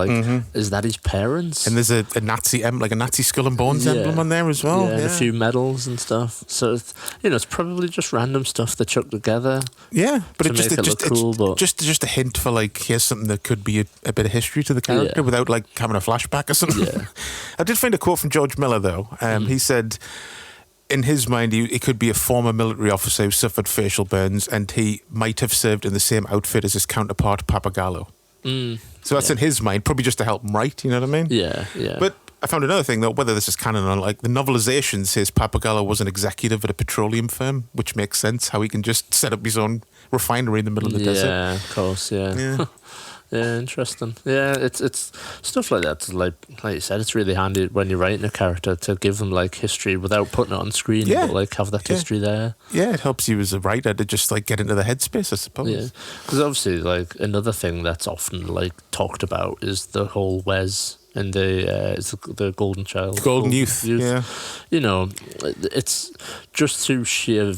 E: Is that his parents?
D: And there's a Nazi a Nazi skull and bones emblem on there as well.
E: Yeah, and a few medals and stuff. So it's probably just random stuff they chucked together.
D: Yeah, but
E: but
D: just a hint for here's something that could be a bit of history to the character without having a flashback or something. Yeah. I did find a quote from George Miller though. He said, in his mind, he could be a former military officer who suffered facial burns, and he might have served in the same outfit as his counterpart Papagallo. So that's in his mind, probably just to help him write. You know what I mean?
E: Yeah.
D: But I found another thing though, whether this is canon or not, the novelization says Papagallo was an executive at a petroleum firm, which makes sense how he can just set up his own refinery in the middle of the desert.
E: Yeah, of course, yeah. Yeah, interesting. Yeah, it's stuff like that. Like you said, it's really handy when you're writing a character to give them history without putting it on screen, but have that history there.
D: Yeah, it helps you as a writer to just get into the headspace, I suppose. Yeah,
E: because obviously, another thing that's often talked about is the whole Wes and the golden child,
D: golden youth. Yeah,
E: it's just through sheer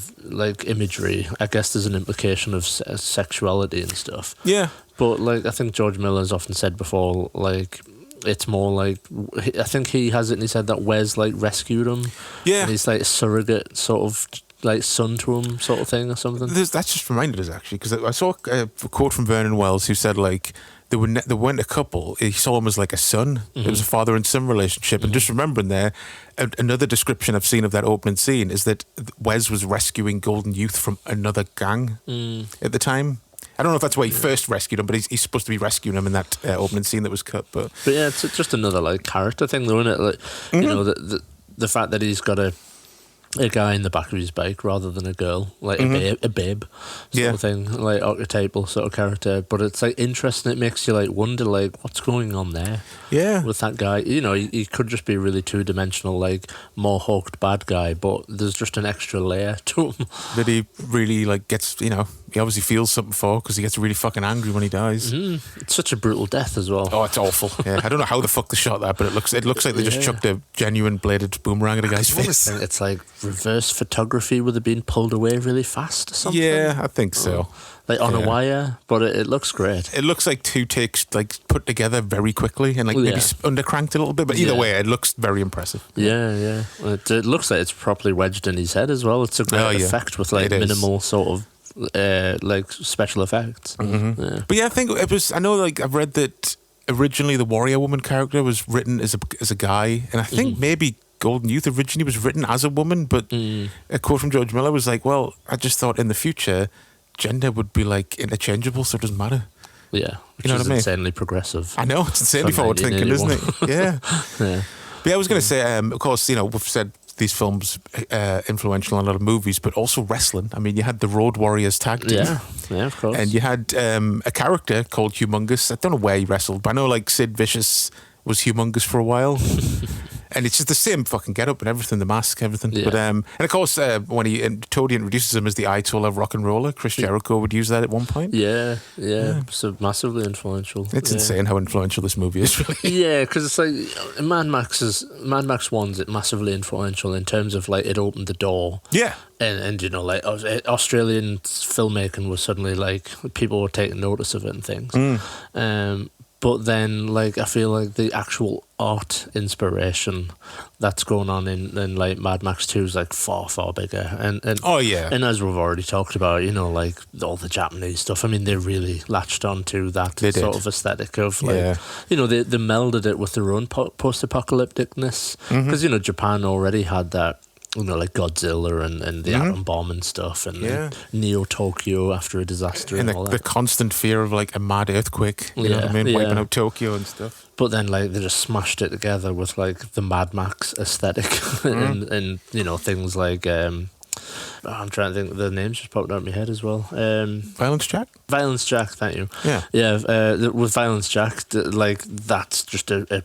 E: imagery. I guess there's an implication of sexuality and stuff.
D: Yeah,
E: but I think George Miller's often said before, it's more I think he has it in his head that Wes rescued him.
D: Yeah,
E: and he's a surrogate sort of son to him sort of thing or something.
D: That's just reminded us actually, because I saw a quote from Vernon Wells who said they weren't a couple. He saw him as a son. It was a father and son relationship. And just remembering there, another description I've seen of that opening scene is that Wes was rescuing Golden Youth from another gang at the time. I don't know if that's why he first rescued him, but he's supposed to be rescuing him in that opening scene that was cut. But
E: yeah, it's just another character thing, though, isn't it? The fact that he's got a guy in the back of his bike rather than a girl, a babe sort of thing, archetypal sort of character. But it's interesting. It makes you wonder what's going on there.
D: Yeah,
E: with that guy, he could just be really two-dimensional, more hawked bad guy, but there's just an extra layer to him
D: that he really gets. He obviously feels something for, because he gets really fucking angry when he dies.
E: It's such a brutal death as well.
D: Oh, it's awful. Yeah, I don't know how the fuck they shot that, but it looks like they just chucked a genuine bladed boomerang at a guy's face.
E: It's reverse photography with it being pulled away really fast or something.
D: Yeah, I think so.
E: On a wire, but it looks great.
D: It looks like two takes put together very quickly and maybe undercranked a little bit, but either way, it looks very impressive.
E: Yeah. It looks like it's properly wedged in his head as well. It's a great effect with minimal sort of special effects. Yeah.
D: But yeah, I think it was. I know, I've read that originally the Warrior Woman character was written as a guy, and I think maybe Golden Youth originally was written as a woman. But a quote from George Miller was well, I just thought in the future gender would be interchangeable, so it doesn't matter.
E: Yeah, which
D: you know
E: is
D: what I mean?
E: Insanely progressive.
D: I know, it's insanely forward thinking, isn't it? Yeah. But yeah, I was going to say, of course, we've said these films influential in a lot of movies, but also wrestling. I mean, you had the Road Warriors tag team.
E: Yeah, of course.
D: And you had a character called Humongous. I don't know where he wrestled, but I know like Sid Vicious was Humongous for a while. And it's just the same fucking get-up and everything, the mask, everything.
E: Yeah.
D: But and of course, when Toadie introduces him as the Ayatollah rock and roller, Chris Jericho would use that at one point.
E: Yeah. So massively influential.
D: It's insane how influential this movie is, really.
E: Yeah, because it's like Mad Max 1's massively influential in terms of like it opened the door.
D: Yeah.
E: And you know, like Australian filmmaking was suddenly like people were taking notice of it and things. But then, like, I feel like the actual art inspiration that's going on in like Mad Max 2 is like far bigger. And
D: oh yeah.
E: And as we've already talked about, you know, like all the Japanese stuff. I mean, they really latched onto that sort of aesthetic of like, you know, they melded it with their own post-apocalypticness because you know Japan already had that. You know, like Godzilla and the atom bomb and stuff, and Neo Tokyo after a disaster and all that.
D: The constant fear of like a mad earthquake, you know what I mean, wiping out Tokyo and stuff.
E: But then, like, they just smashed it together with like the Mad Max aesthetic and you know things like I'm trying to think. The names just popped out of my head as well.
D: Violence Jack.
E: Violence Jack. Thank you.
D: Yeah.
E: With Violence Jack, like that's just a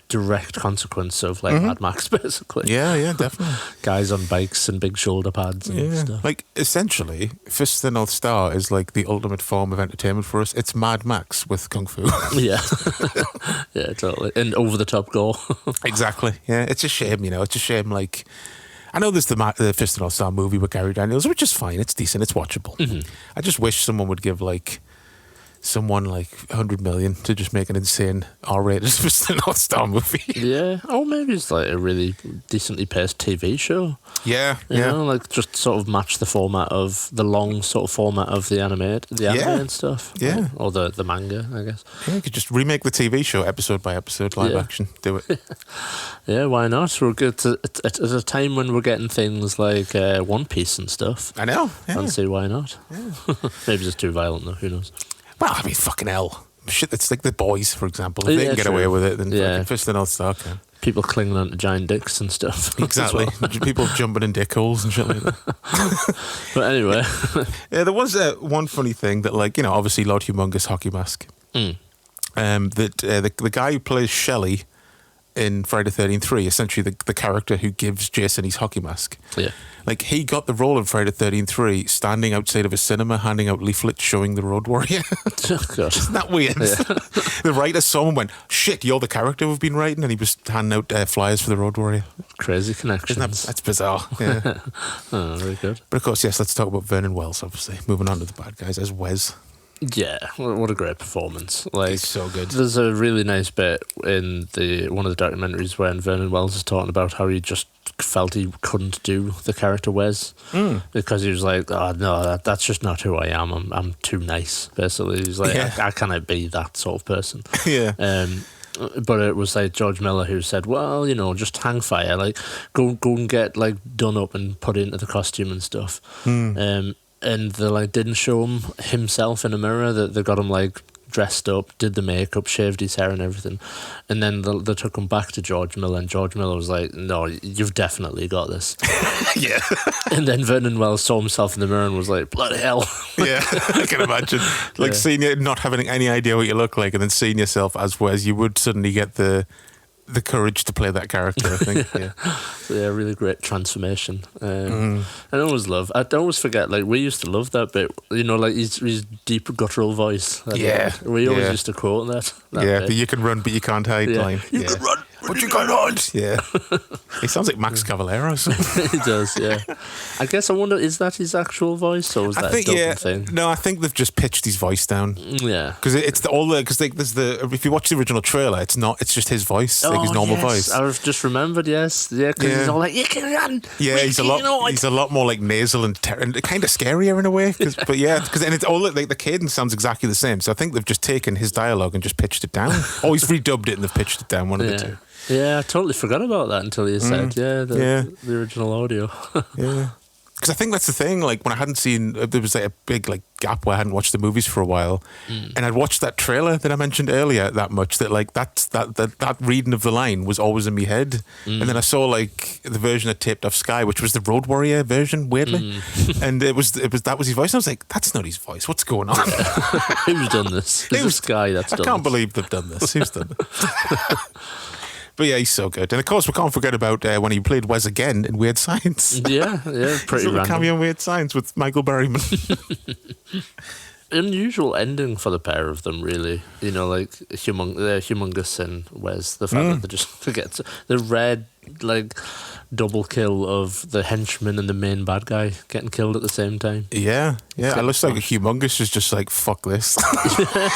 E: direct consequence of like Mad Max, basically.
D: Yeah, definitely.
E: Guys on bikes and big shoulder pads and stuff.
D: Like, essentially, Fist of the North Star is like the ultimate form of entertainment for us. It's Mad Max with Kung Fu.
E: Yeah. Yeah, totally. And over-the-top gore.
D: Exactly. Yeah, it's a shame, you know. It's a shame, like... I know there's the Fist of the North Star movie with Gary Daniels, which is fine. It's decent. It's watchable. I just wish someone would give, like... someone like 100 million to just make an insane R-rated Fist of the North Star movie.
E: Yeah, or maybe it's like a really decently paced TV show.
D: Yeah,
E: you know, like just sort of match the format of the long sort of format of the anime and stuff.
D: Yeah,
E: or the manga, I guess.
D: Yeah, you could just remake the TV show episode by episode, live action. Do it.
E: Yeah, why not? We're good at a time when we're getting things like One Piece and stuff.
D: I know. Yeah.
E: I'd say why not? Yeah. Maybe it's too violent though. Who knows?
D: Well, I mean, fucking hell. Shit, it's like The Boys, for example. If they can get away with it, then fucking Fist of the North Star can.
E: People clinging onto giant dicks and stuff.
D: Exactly. People jumping in dick holes and shit like that.
E: But anyway.
D: Yeah, there was one funny thing that, like, you know, obviously Lord Humongous hockey mask. That the guy who plays Shelley in Friday the 13th 3, essentially the character who gives Jason his hockey mask.
E: Yeah.
D: Like, he got the role in Friday the 13th 3 standing outside of a cinema handing out leaflets showing the Road Warrior.
E: Oh, God.
D: Isn't that weird? Yeah. The writer saw him and went, shit, you're the character we've been writing? And he was handing out flyers for the Road Warrior.
E: Crazy connections.
D: That's bizarre. Yeah.
E: Oh, very good.
D: But of course, yes, let's talk about Vernon Wells, obviously. Moving on to the bad guys as Wes.
E: Yeah, what a great performance. Like,
D: it's so good.
E: There's a really nice bit in one of the documentaries when Vernon Wells is talking about how he just felt he couldn't do the character Wes because he was like, oh no, that's just not who I am. I'm too nice, basically. He's like, I cannot be that sort of person.
D: Yeah.
E: But it was like George Miller who said, well, you know, just hang fire, like go and get like done up and put into the costume and stuff. And they like didn't show him himself in a mirror. That they got him like dressed up, did the makeup, shaved his hair and everything, and then they took him back to George Miller, and George Miller was like, "No, you've definitely got this."
D: Yeah.
E: And then Vernon Wells saw himself in the mirror and was like, "Bloody hell!"
D: Yeah, I can imagine. Like seeing you not having any idea what you look like, and then seeing yourself as Wes, you would suddenly get the courage to play that character, I think. Yeah.
E: So yeah, really great transformation. I always forget, like, we used to love that bit, you know, like his deep guttural voice. We always used to quote that bit.
D: The you can run but you can't hide line.
E: You can run
D: but you can't hide. Yeah. He sounds like Max Cavalera or something.
E: He does, yeah. I guess I wonder, is that his actual voice or is that a dubbing thing?
D: No, I think they've just pitched his voice down.
E: Yeah.
D: Because if you watch the original trailer, it's just his voice, like his normal voice.
E: I've just remembered, yes. Yeah, because he's all like, you can run.
D: Yeah, he's a lot more like nasal and kind of scarier in a way. Because it's all like the cadence sounds exactly the same. So I think they've just taken his dialogue and just pitched it down. Or he's redubbed it and they've pitched it down, one of the two.
E: Yeah, I totally forgot about that until you said, the original audio.
D: Yeah. because I think that's the thing. Like when I hadn't seen, there was like a big like gap where I hadn't watched the movies for a while, and I'd watched that trailer that I mentioned earlier that much that like that reading of the line was always in my head, and then I saw like the version I taped off Sky, which was the Road Warrior version, weirdly, and that was his voice. And I was like, that's not his voice. What's going on?
E: Who's done this? Who's Sky that's done
D: I can't
E: this?
D: believe they've done this. Who's done it? But yeah, he's so good. And of course, we can't forget about when he played Wes again in Weird Science.
E: Yeah, pretty random.
D: Cameo in Weird Science with Michael Berryman.
E: Unusual ending for the pair of them, really. You know, like they're humongous in Wes. The fact that they just forget the red like double kill of the henchman and the main bad guy getting killed at the same time.
D: Yeah. It looks like humongous is just like, fuck this.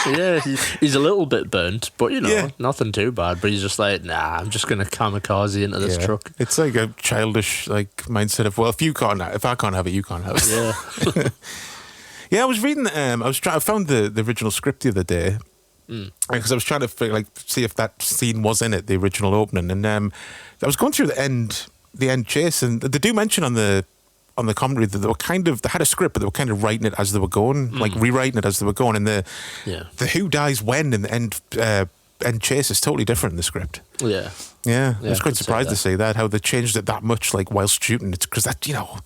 E: Yeah, he's a little bit burnt, but you know, nothing too bad. But he's just like, nah, I'm just gonna kamikaze into this truck.
D: It's like a childish like mindset of, well, if I can't have it, you can't have it.
E: Yeah.
D: Yeah, I was reading. I found the original script the other day because I was trying to see if that scene was in it, the original opening, and I was going through the end chase, and they do mention on the commentary that they had a script, but they were kind of writing it as they were going, like rewriting it as they were going, and the who dies when in the end chase is totally different in the script.
E: Yeah.
D: I was quite surprised to see that, how they changed it that much, like whilst shooting it, because that, you know,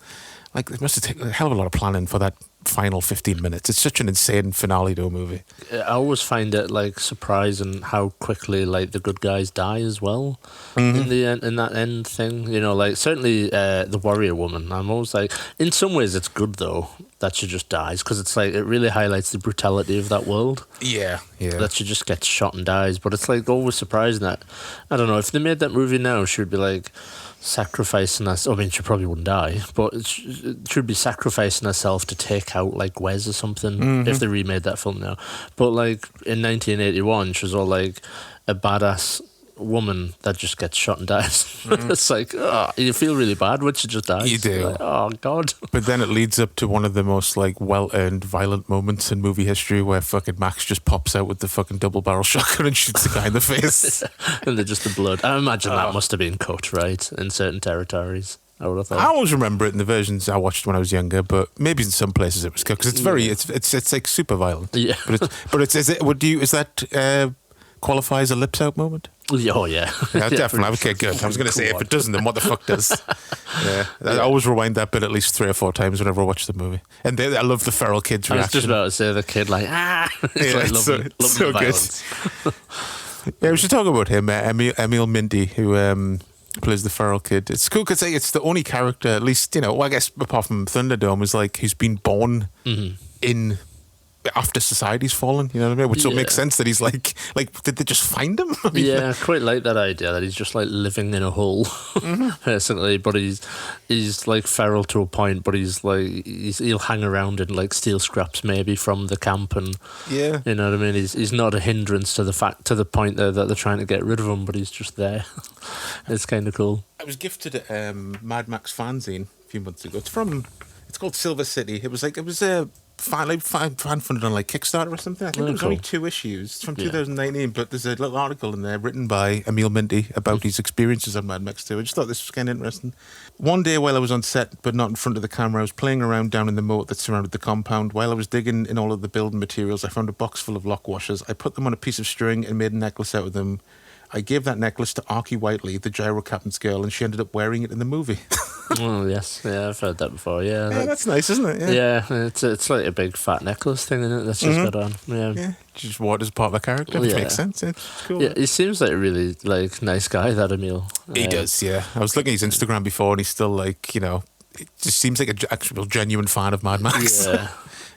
D: like it must have taken a hell of a lot of planning for that final 15 minutes. It's such an insane finale to a movie.
E: I always find it like surprising how quickly like the good guys die as well in the end, in that end thing. You know, like certainly the warrior woman. I'm always like, in some ways it's good though that she just dies, because it's like it really highlights the brutality of that world. Yeah. That she just gets shot and dies. But it's like always surprising that, I don't know, if they made that movie now, she would be like sacrificing us. I mean, she probably wouldn't die, but she would be sacrificing herself to take out like Wes or something if they remade that film now. But like in 1981, she was all like a badass woman that just gets shot and dies. It's like, you feel really bad when she just dies.
D: You do.
E: Like, oh god.
D: But then it leads up to one of the most like well-earned violent moments in movie history, where fucking Max just pops out with the fucking double-barrel shotgun and shoots the guy in the face.
E: And they're just the blood. I imagine that must have been cut, right, in certain territories. I would have thought.
D: I always remember it in the versions I watched when I was younger, but maybe in some places it was cut, because it's very it's like super violent.
E: Yeah.
D: But is that qualify as a lips out moment?
E: Oh yeah.
D: Yeah, definitely. Okay, good. I was going to say, if it doesn't, then what the fuck does? I always rewind that bit at least 3 or 4 times whenever I watch the movie. And I love the feral kid's reaction.
E: I was just about to say the kid like, It's like loving violence.
D: Yeah, we should talk about him, Emil Mindy, who plays the feral kid. It's cool because it's the only character, at least, you know, well, I guess apart from Thunderdome, is like who's been born in after society's fallen, you know what I mean? Which will make sense that he's like, did they just find him? I mean,
E: I quite like that idea that he's just like living in a hole, basically. But he's like feral to a point, but he'll hang around and like steal scraps maybe from the camp, and you know what I mean. He's not a hindrance to the point that they're trying to get rid of him, but he's just there. It's kind of cool.
D: I was gifted a Mad Max fanzine a few months ago. It's called Silver City. It was a fan funded on like Kickstarter or something. I think it was only 2 issues. It's from 2019, but there's a little article in there written by Emil Minty about his experiences on Mad Max 2. I just thought this was kind of interesting. One day while I was on set, but not in front of the camera, I was playing around down in the moat that surrounded the compound. While I was digging in all of the building materials, I found a box full of lock washers. I put them on a piece of string and made a necklace out of them. I gave that necklace to Arky Whiteley, the gyro captain's girl, and she ended up wearing it in the movie.
E: Oh yes, I've heard that before. Yeah,
D: that's nice, isn't it?
E: Yeah, it's like a big fat necklace thing, isn't it? That's just got on. Yeah,
D: just what as part of the character, which makes sense. It's cool.
E: Yeah, he seems like a really like nice guy, that Emil.
D: He does. Yeah, I was looking at his Instagram before, and he's still like, you know, it just seems like an actual genuine fan of Mad Max.
E: Yeah.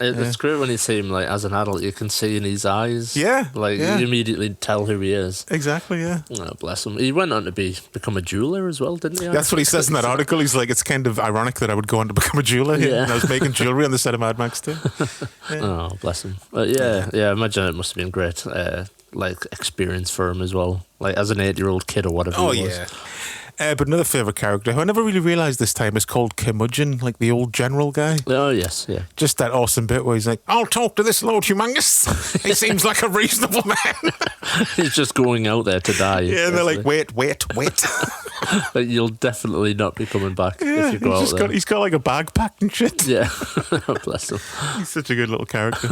E: It's great when you see him like as an adult. You can see in his eyes. You immediately tell who he is.
D: Exactly. Yeah.
E: Oh, bless him. He went on to become a jeweler as well, didn't he?
D: That's what he says in that article. He's like, it's kind of ironic that I would go on to become a jeweler. And I was making jewelry on the set of Mad Max too.
E: Oh, bless him. I imagine it must have been great, like experience for him as well. Like as an 8-year-old kid or whatever.
D: Oh,
E: he was.
D: Yeah. But another favourite character who I never really realised this time is called Curmudgeon, like the old general guy.
E: Oh, yes, yeah.
D: Just that awesome bit where he's like, I'll talk to this Lord Humongous. He seems like a reasonable man.
E: He's just going out there to die.
D: Yeah, and they're like, wait.
E: Like, you'll definitely not be coming back if you go out there.
D: He's got like a bag packed and shit.
E: Yeah, bless him.
D: He's such a good little character.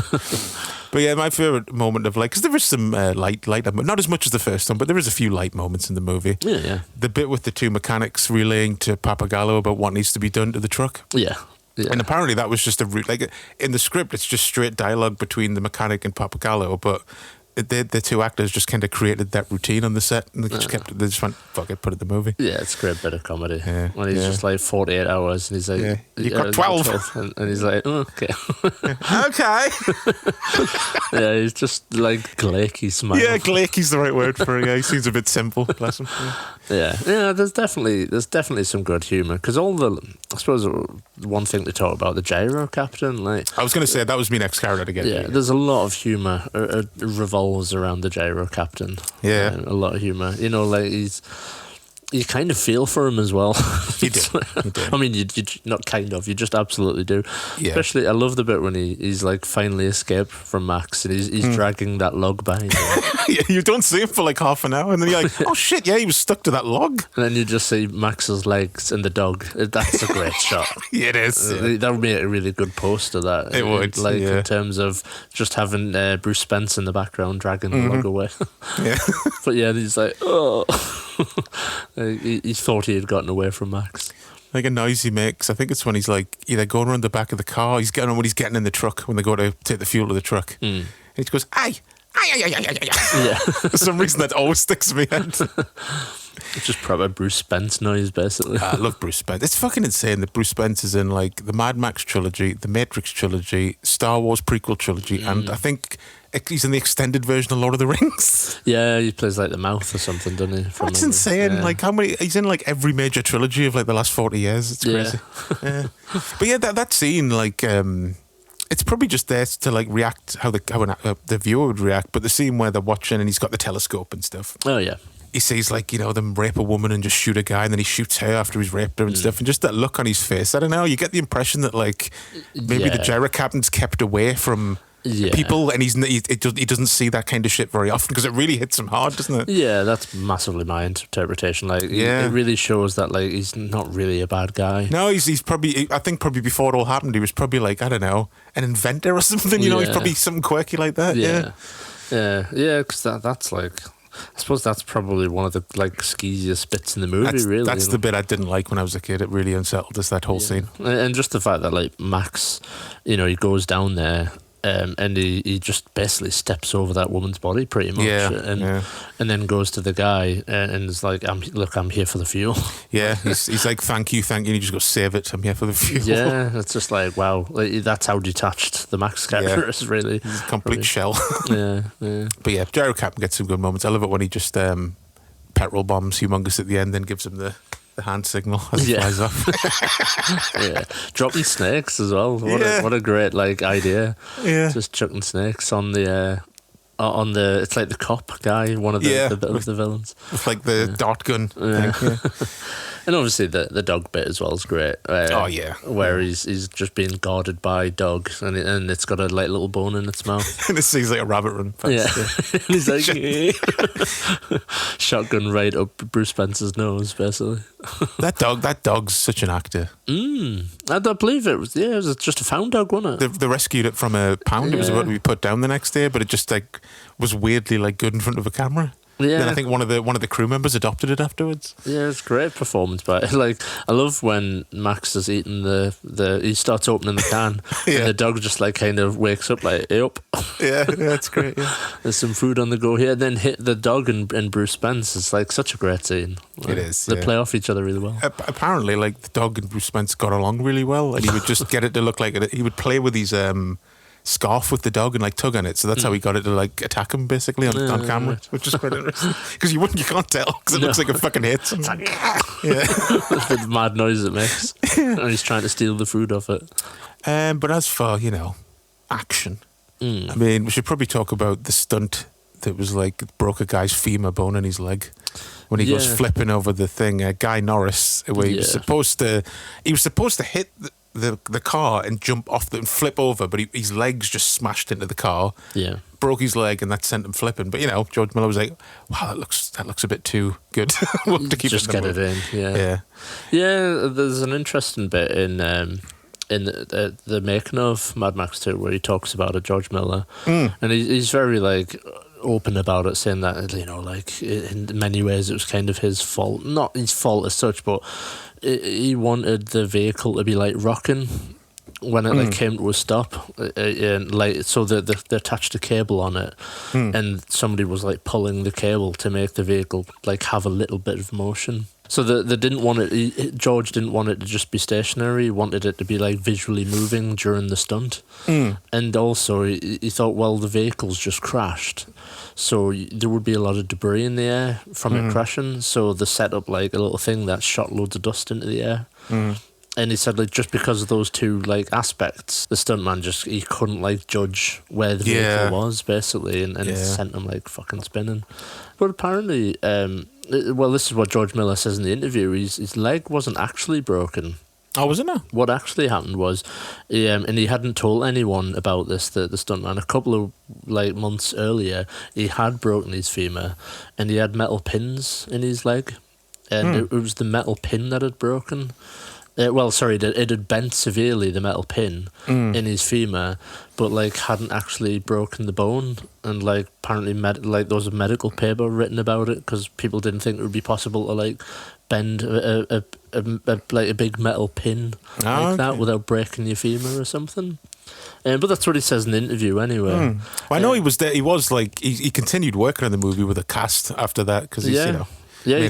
D: But yeah, my favourite moment of, like, because there is some light, not as much as the first one, but there is a few light moments in the movie.
E: Yeah.
D: The bit with the two mechanics relaying to Papagallo about what needs to be done to the truck.
E: Yeah.
D: And apparently that was just like, in the script, it's just straight dialogue between the mechanic and Papagallo, but the two actors just kind of created that routine on the set, and they just went, fuck it, put it in the movie.
E: Yeah, it's a great bit of comedy.
D: Yeah,
E: when he's just like 48 hours and he's like,
D: you've got 12.
E: And he's like, oh, okay.
D: Okay.
E: Yeah, he's just like glaky smile.
D: Yeah, glaky's the right word for it. Yeah, he seems a bit simple, bless him.
E: Yeah, there's definitely some good humour, because I suppose one thing to talk about, the gyro captain, like,
D: I was going to say that was my next character to get.
E: Yeah, there's a lot of humour revolves around the gyro captain.
D: Yeah,
E: a lot of humour. You know, like, you kind of feel for him as well.
D: You do.
E: I mean, you not kind of, you just absolutely do.
D: Yeah.
E: Especially, I love the bit when he's like finally escaped from Max and he's dragging that log behind him.
D: Yeah, you don't see him for like half an hour, and then you're like, oh shit, yeah, he was stuck to that log.
E: And then you just see Max's legs and the dog. That's a great shot.
D: Yeah, it is.
E: That would make a really good poster, that.
D: It would,
E: Like,
D: yeah.
E: in terms of just having Bruce Spence in the background dragging the log away.
D: Yeah.
E: But yeah, he's like, oh. He thought he had gotten away from Max.
D: Like a noise he makes, I think it's when he's like either going around the back of the car, he's getting on when he's getting in the truck, when they go to take the fuel to the truck. And he goes, aye.
E: Yeah.
D: For some reason that always sticks in my head.
E: It's just proper Bruce Spence noise, basically.
D: I love Bruce Spence. It's fucking insane that Bruce Spence is in like the Mad Max trilogy, the Matrix trilogy, Star Wars prequel trilogy, and I think he's in the extended version of Lord of the Rings.
E: Yeah, he plays like the mouth or something, doesn't he?
D: That's insane.
E: Yeah.
D: Like, how many? He's in like every major trilogy of like the last 40 years. It's crazy. Yeah. But yeah, that scene, like, it's probably just there to like react how the viewer would react. But the scene where they're watching and he's got the telescope and stuff.
E: Oh yeah.
D: He sees, like, you know, them rape a woman and just shoot a guy, and then he shoots her after he's raped her and stuff, and just that look on his face. I don't know. You get the impression that, like, maybe the gyro captain's kept away from people, and he doesn't see that kind of shit very often, because it really hits him hard, doesn't it?
E: Yeah, that's massively my interpretation. Like, it really shows that, like, he's not really a bad guy.
D: No, he's probably, I think probably before it all happened, he was probably like, I don't know, an inventor or something. You know, he's probably something quirky like that.
E: Yeah, because that's like, I suppose that's probably one of the like skeeziest bits in the movie. That's
D: the bit I didn't like when I was a kid. It really unsettled us, that whole scene.
E: And just the fact that, like, Max, you know, he goes down there and he just basically steps over that woman's body pretty much, and then goes to the guy and is like, I'm here for the fuel. Yeah,
D: he's like, thank you, and he just goes, save it, I'm here for the fuel.
E: Yeah, it's just like, wow, like, that's how detached the Max character is, really.
D: He's a complete shell.
E: Yeah.
D: But yeah, Gyro Captain gets some good moments. I love it when he just petrol bombs Humongous at the end, then gives him the hand signal as he flies off.
E: Yeah, dropping snakes as well. What a great, like, idea. Yeah, just chucking snakes on the it's like the cop guy, one of the villains,
D: with like the dart gun thing. Yeah.
E: And obviously the dog bit as well is great. Where he's just being guarded by dogs, and it's got a like little bone in its mouth,
D: and it seems like a rabbit run past.
E: Yeah, and he's like shotgun right up Bruce Spencer's nose, basically.
D: That dog's such an actor.
E: I don't believe it was. Yeah, it was just a found dog, wasn't it?
D: They rescued it from a pound. It was about to be put down the next day, but it just like was weirdly like good in front of a camera. Yeah. Then I think one of the crew members adopted it afterwards. Yeah,
E: it's a great performance, but like, I love when Max is eating he starts opening the can and the dog just like kind of wakes up like, hey up.
D: Yeah, it's great. Yeah.
E: There's some food on the go here. Then hit the dog and Bruce Spence. It's like such a great scene. Like,
D: it is.
E: They play off each other really well.
D: Apparently, like, the dog and Bruce Spence got along really well, and he would just get it to look like it. He would play with his scarf with the dog and like tug on it, so that's how he got it to like attack him basically on camera, which is quite interesting, because you can't tell, because it looks like it fucking hits him. It's like,
E: the mad noise it makes, and he's trying to steal the food off it.
D: But as for, you know, action, I mean, we should probably talk about the stunt that was like broke a guy's femur bone in his leg when he goes flipping over the thing. Guy Norris, where he was supposed to hit the car and jump off and flip over, but his legs just smashed into the car.
E: Yeah.
D: Broke his leg and that sent him flipping. But George Miller was like, "Wow, that looks a bit too good." We'll have to keep
E: just
D: it in
E: get
D: the
E: it
D: movie.
E: in. Yeah. There's an interesting bit in the making of Mad Max 2 where he talks about it, George Miller, and he's very like open about it, saying that like in many ways it was kind of his fault, not his fault as such, but he wanted the vehicle to be like rocking when it like came to a stop, and like so they attached a cable on it, and somebody was like pulling the cable to make the vehicle like have a little bit of motion. So they didn't want it. George didn't want it to just be stationary. He wanted it to be like visually moving during the stunt, and also he thought, well, the vehicle's just crashed, so there would be a lot of debris in the air from it crashing. So they set up like a little thing that shot loads of dust into the air. And he said, like, just because of those two like aspects, the stuntman he couldn't like judge where the vehicle was basically, and sent him like fucking spinning. But apparently, this is what George Miller says in the interview. His leg wasn't actually broken.
D: Oh, wasn't it?
E: What actually happened was, and he hadn't told anyone about this. The stuntman, a couple of like months earlier, he had broken his femur, and he had metal pins in his leg, and it was the metal pin that had broken. It had bent severely, the metal pin in his femur, but like hadn't actually broken the bone. And like apparently, there was a medical paper written about it because people didn't think it would be possible to like bend a big metal pin that without breaking your femur or something. But that's what he says in the interview anyway.
D: Well, I know he was there. He was like he continued working on the movie with a cast after that because he's made out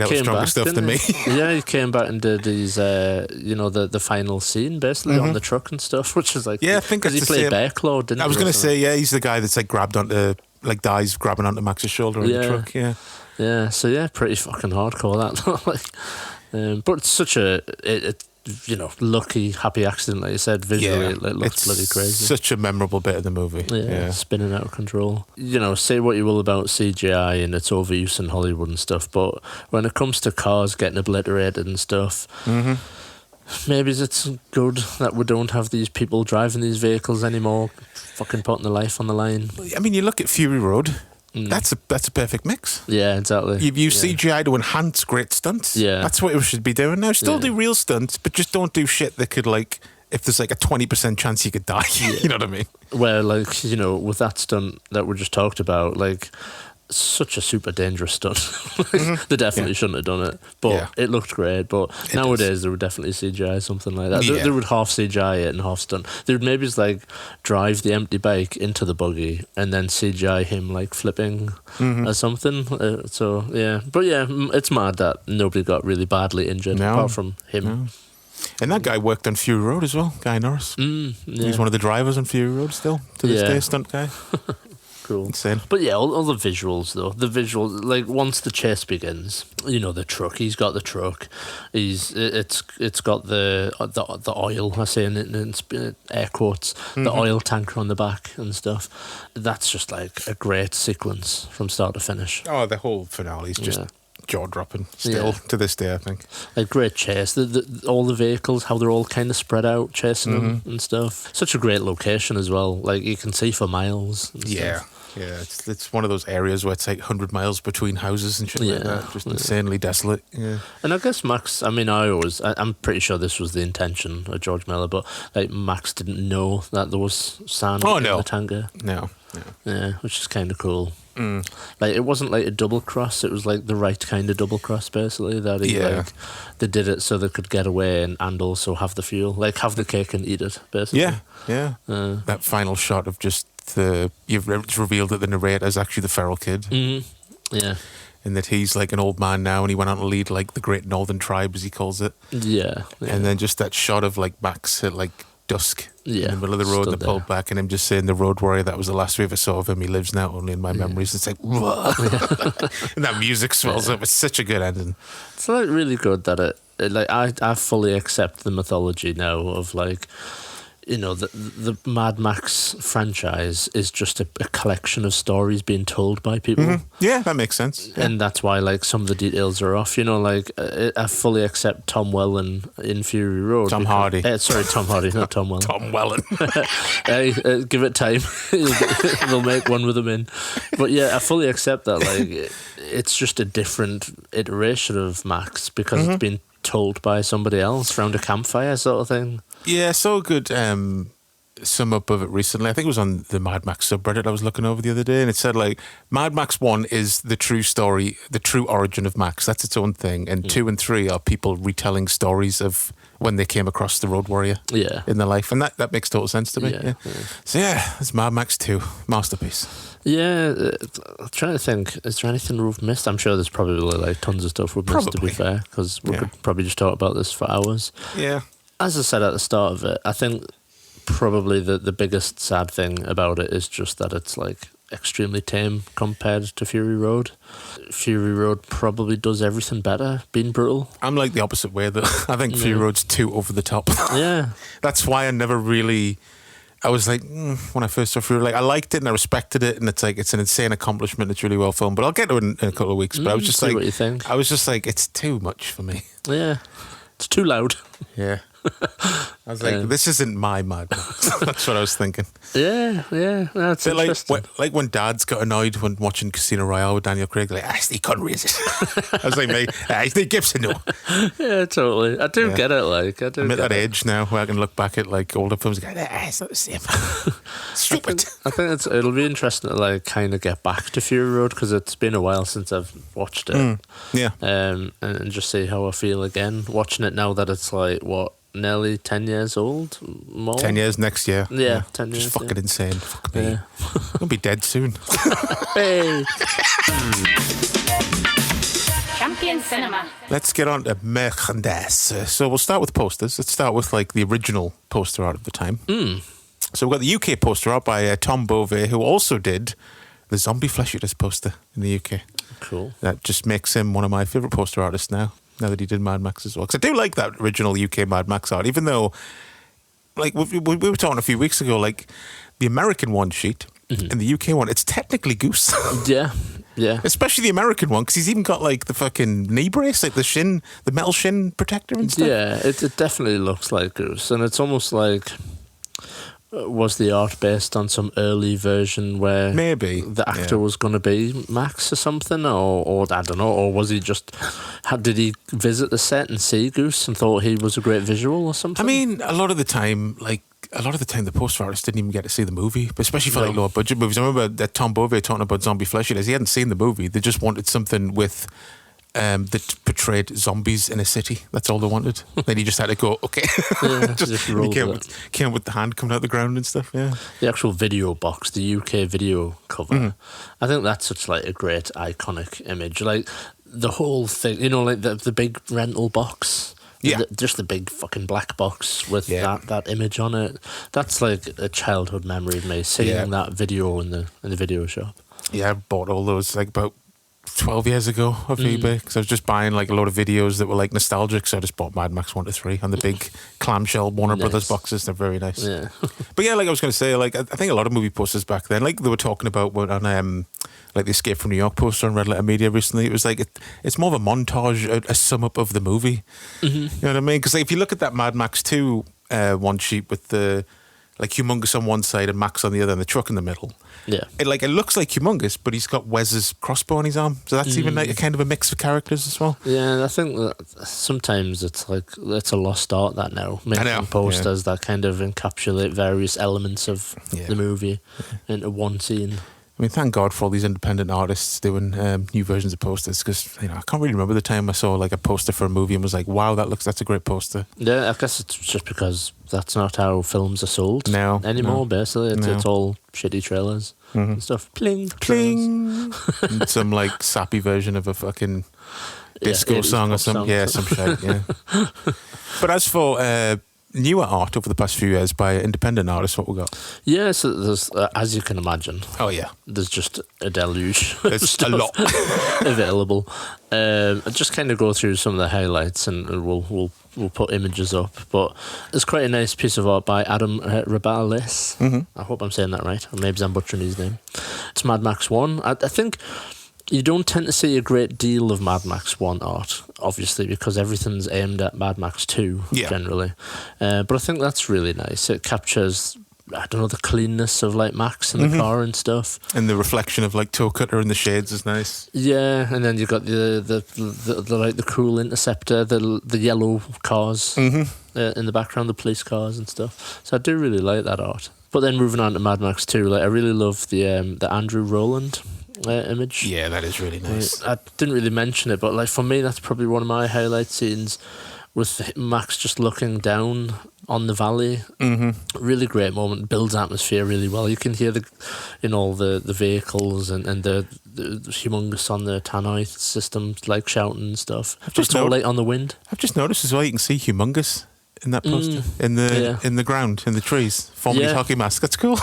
D: stronger stuff than me.
E: He came back and did his, the final scene basically on the truck and stuff, which is like,
D: I think
E: because he played Bear Claw, didn't he?
D: I was going to say, he's the guy that's like dies grabbing onto Max's shoulder in the truck.
E: Yeah. So pretty fucking hardcore that. But it's such a lucky, happy accident, like you said. Visually, it looks bloody crazy.
D: Such a memorable bit of the movie.
E: Yeah, spinning out of control. Say what you will about CGI and its overuse in Hollywood and stuff, but when it comes to cars getting obliterated and stuff, maybe it's good that we don't have these people driving these vehicles anymore, fucking putting their life on the line.
D: I mean, you look at Fury Road. That's a perfect mix.
E: Yeah, exactly.
D: You've used CGI to enhance great stunts.
E: Yeah.
D: That's what we should be doing now. Still do real stunts, but just don't do shit that could, like, if there's like a 20% chance you could die. You know what I mean?
E: Where, like, with that stunt that we just talked about, like, such a super dangerous stunt. They definitely shouldn't have done it, but it looked great. But nowadays there would definitely CGI something like that. They would half CGI it and half stunt. They would maybe just like drive the empty bike into the buggy and then CGI him like flipping or something. But it's mad that nobody got really badly injured apart from him.
D: No. And that guy worked on Fury Road as well, Guy Norris. He's one of the drivers on Fury Road still to this day, stunt guy.
E: Cool.
D: Insane.
E: But all the visuals though. The visuals, like once the chase begins, the truck. He's got the truck. It's got the oil. I say in air quotes. The oil tanker on the back and stuff. That's just like a great sequence from start to finish.
D: Oh, the whole finale is just jaw-dropping still to this day, I think.
E: Like great chase. All the vehicles, how they're all kind of spread out, chasing them and stuff. Such a great location as well. Like you can see for miles. And stuff.
D: Yeah, it's one of those areas where it's like 100 miles between houses and shit like that. Just insanely desolate. Yeah.
E: And I guess Max, I mean, I'm pretty sure this was the intention of George Miller, but like Max didn't know that there was sand in the tanker.
D: No.
E: Yeah, which is kind of cool. Like it wasn't like a double cross; it was like the right kind of double cross, basically. That they did it so they could get away and also have the fuel, like have the cake and eat it, basically.
D: Yeah. That final shot of just it's revealed that the narrator is actually the feral kid.
E: Yeah.
D: And that he's like an old man now, and he went on to lead like the Great Northern Tribe, as he calls it.
E: Yeah.
D: And then just that shot of like Max at like dusk in the middle of the road, and they pulled back, and him just saying, "The road warrior, that was the last we ever saw of him. He lives now only in my memories." It's like, and that music swells up. It's such a good ending.
E: It's like really good that it like I fully accept the mythology now of like the Mad Max franchise is just a collection of stories being told by people.
D: Yeah, that makes sense. Yeah.
E: And that's why, like, some of the details are off. I fully accept Tom Welling in Fury Road.
D: Tom Hardy.
E: Sorry, Tom Hardy, not Tom Welling.
D: Tom Welling.
E: Give it time. They'll make one with him in. But yeah, I fully accept that. Like, it's just a different iteration of Max because it's been told by somebody else around a campfire sort of thing.
D: Yeah, I saw a good sum up of it recently. I think it was on the Mad Max subreddit I was looking over the other day, and it said, like, Mad Max 1 is the true story, the true origin of Max. That's its own thing. And 2 and 3 are people retelling stories of when they came across the Road Warrior in their life. And that makes total sense to me. Yeah. So yeah, it's Mad Max 2. Masterpiece. Yeah,
E: I'm trying to think, is there anything we've missed? I'm sure there's probably like tons of stuff we've missed, to be fair, because we could probably just talk about this for hours.
D: Yeah.
E: As I said at the start of it, I think probably the biggest sad thing about it is just that it's like extremely tame compared to Fury Road. Fury Road probably does everything better, being brutal.
D: I'm like the opposite way, though. I think Fury Road's too over the top.
E: Yeah.
D: That's why I never really... I was like, when I first saw Fury, like, I liked it and I respected it, and it's like, it's an insane accomplishment. It's really well filmed, but I'll get to it in a couple of weeks. But I was just like,
E: what you think.
D: I was just like, it's too much for me.
E: Yeah, it's too loud.
D: Yeah. I was like, this isn't my Mad Max. That's what I was thinking.
E: Yeah, that's interesting.
D: Like when dads got annoyed when watching Casino Royale with Daniel Craig, like, he couldn't resist. I was like, mate, Steve Gibson, no.
E: Yeah, totally. I do get it. Like,
D: I'm at that age now where I can look back at like older films and go, it's not the same. Stupid.
E: I think it'll be interesting to like kind of get back to Fury Road because it's been a while since I've watched it.
D: Yeah.
E: And just see how I feel again watching it now that it's like nearly 10 years old, more.
D: 10 years next year.
E: Yeah, 10 years.
D: Just fucking insane. Fuck me.
E: Yeah.
D: I'll be dead soon.
E: Hey.
A: Champion Cinema.
D: Let's get on to merchandise. So we'll start with posters. Let's start with like the original poster art of the time. So we've got the UK poster art by Tom Bovey, who also did the Zombie Flesh Eaters poster in the UK.
E: Cool.
D: That just makes him one of my favourite poster artists now that he did Mad Max as well. Because I do like that original UK Mad Max art, even though, like, we were talking a few weeks ago, like, the American one sheet and the UK one, it's technically Goose.
E: Yeah.
D: Especially the American one, because he's even got, like, the fucking knee brace, like the metal shin protector and stuff.
E: Yeah, it definitely looks like Goose. And it's almost like... Was the art based on some early version where
D: maybe
E: the actor was going to be Max or something, or I don't know, or was he just did he visit the set and see Goose and thought he was a great visual or something?
D: I mean, a lot of the time the poster artists didn't even get to see the movie, but especially for like lower budget movies. I remember that Tom Bovey talking about Zombie Flesh Eaters. He hadn't seen the movie. They just wanted something with that portrayed zombies in a city. That's all they wanted. Then he just had to go, okay.
E: Just
D: he came with the hand coming out the ground and stuff, yeah.
E: The actual video box, the UK video cover, I think that's such like a great iconic image. Like the whole thing, like the big rental box. Yeah. Just the big fucking black box with that image on it. That's like a childhood memory of me, seeing that video in the video shop. Yeah, I bought all those like about 12 years ago off eBay because I was just buying like a load of videos that were like nostalgic, so I just bought Mad Max 1 to 3 on the big clamshell Warner Brothers boxes. They're very nice. Yeah. But yeah, like I was going to say, like I think a lot of movie posters back then, like they were talking about on like the Escape from New York poster on Red Letter Media recently, it was like it's more of a montage, a sum up of the movie. You know what I mean? Because like, if you look at that Mad Max 2 one sheet with the like Humongous on one side and Max on the other and the truck in the middle. Yeah. It looks like Humongous, but he's got Wes's crossbow on his arm. So that's even like a kind of a mix of characters as well. Yeah, I think that sometimes it's a lost art that now. Making posters that kind of encapsulate various elements of the movie into one scene. I mean, thank God for all these independent artists doing new versions of posters, because I can't really remember the time I saw like a poster for a movie and was like, wow, that's a great poster. Yeah, I guess it's just because that's not how films are sold anymore. Basically, it's all shitty trailers and stuff. Pling, pling, and some like sappy version of a fucking disco song or some some shit. Yeah. But as for
D: newer art over the past few years by independent artists. What we got?
E: Yeah, so there's, as you can imagine,
D: Oh yeah,
E: there's just a deluge.
D: there's a
E: stuff
D: lot.
E: available. I'll just kind of go through some of the highlights, and we'll put images up. But it's quite a nice piece of art by Adam Rabales. I hope I'm saying that right, or maybe I'm butchering his name. It's Mad Max 1. I think you don't tend to see a great deal of Mad Max 1 art, obviously, because everything's aimed at Mad Max 2, generally. But I think that's really nice. It captures, I don't know, the cleanness of like Max in the car and stuff.
D: And the reflection of like Toe Cutter in the shades is nice.
E: Yeah, and then you've got the like the cool Interceptor, the yellow cars in the background, the police cars and stuff. So I do really like that art. But then moving on to Mad Max 2, like I really love the Andrew Rowland image.
D: Yeah, that is really nice.
E: I didn't really mention it, but like for me, that's probably one of my highlight scenes, with Max just looking down on the valley. Really great moment. Builds atmosphere really well. You can hear the vehicles and the humongous on the tannoy systems like shouting and stuff. Just all light on the wind.
D: I've just noticed as well. You can see humongous in that poster in the ground, in the trees, forming his hockey mask. That's cool.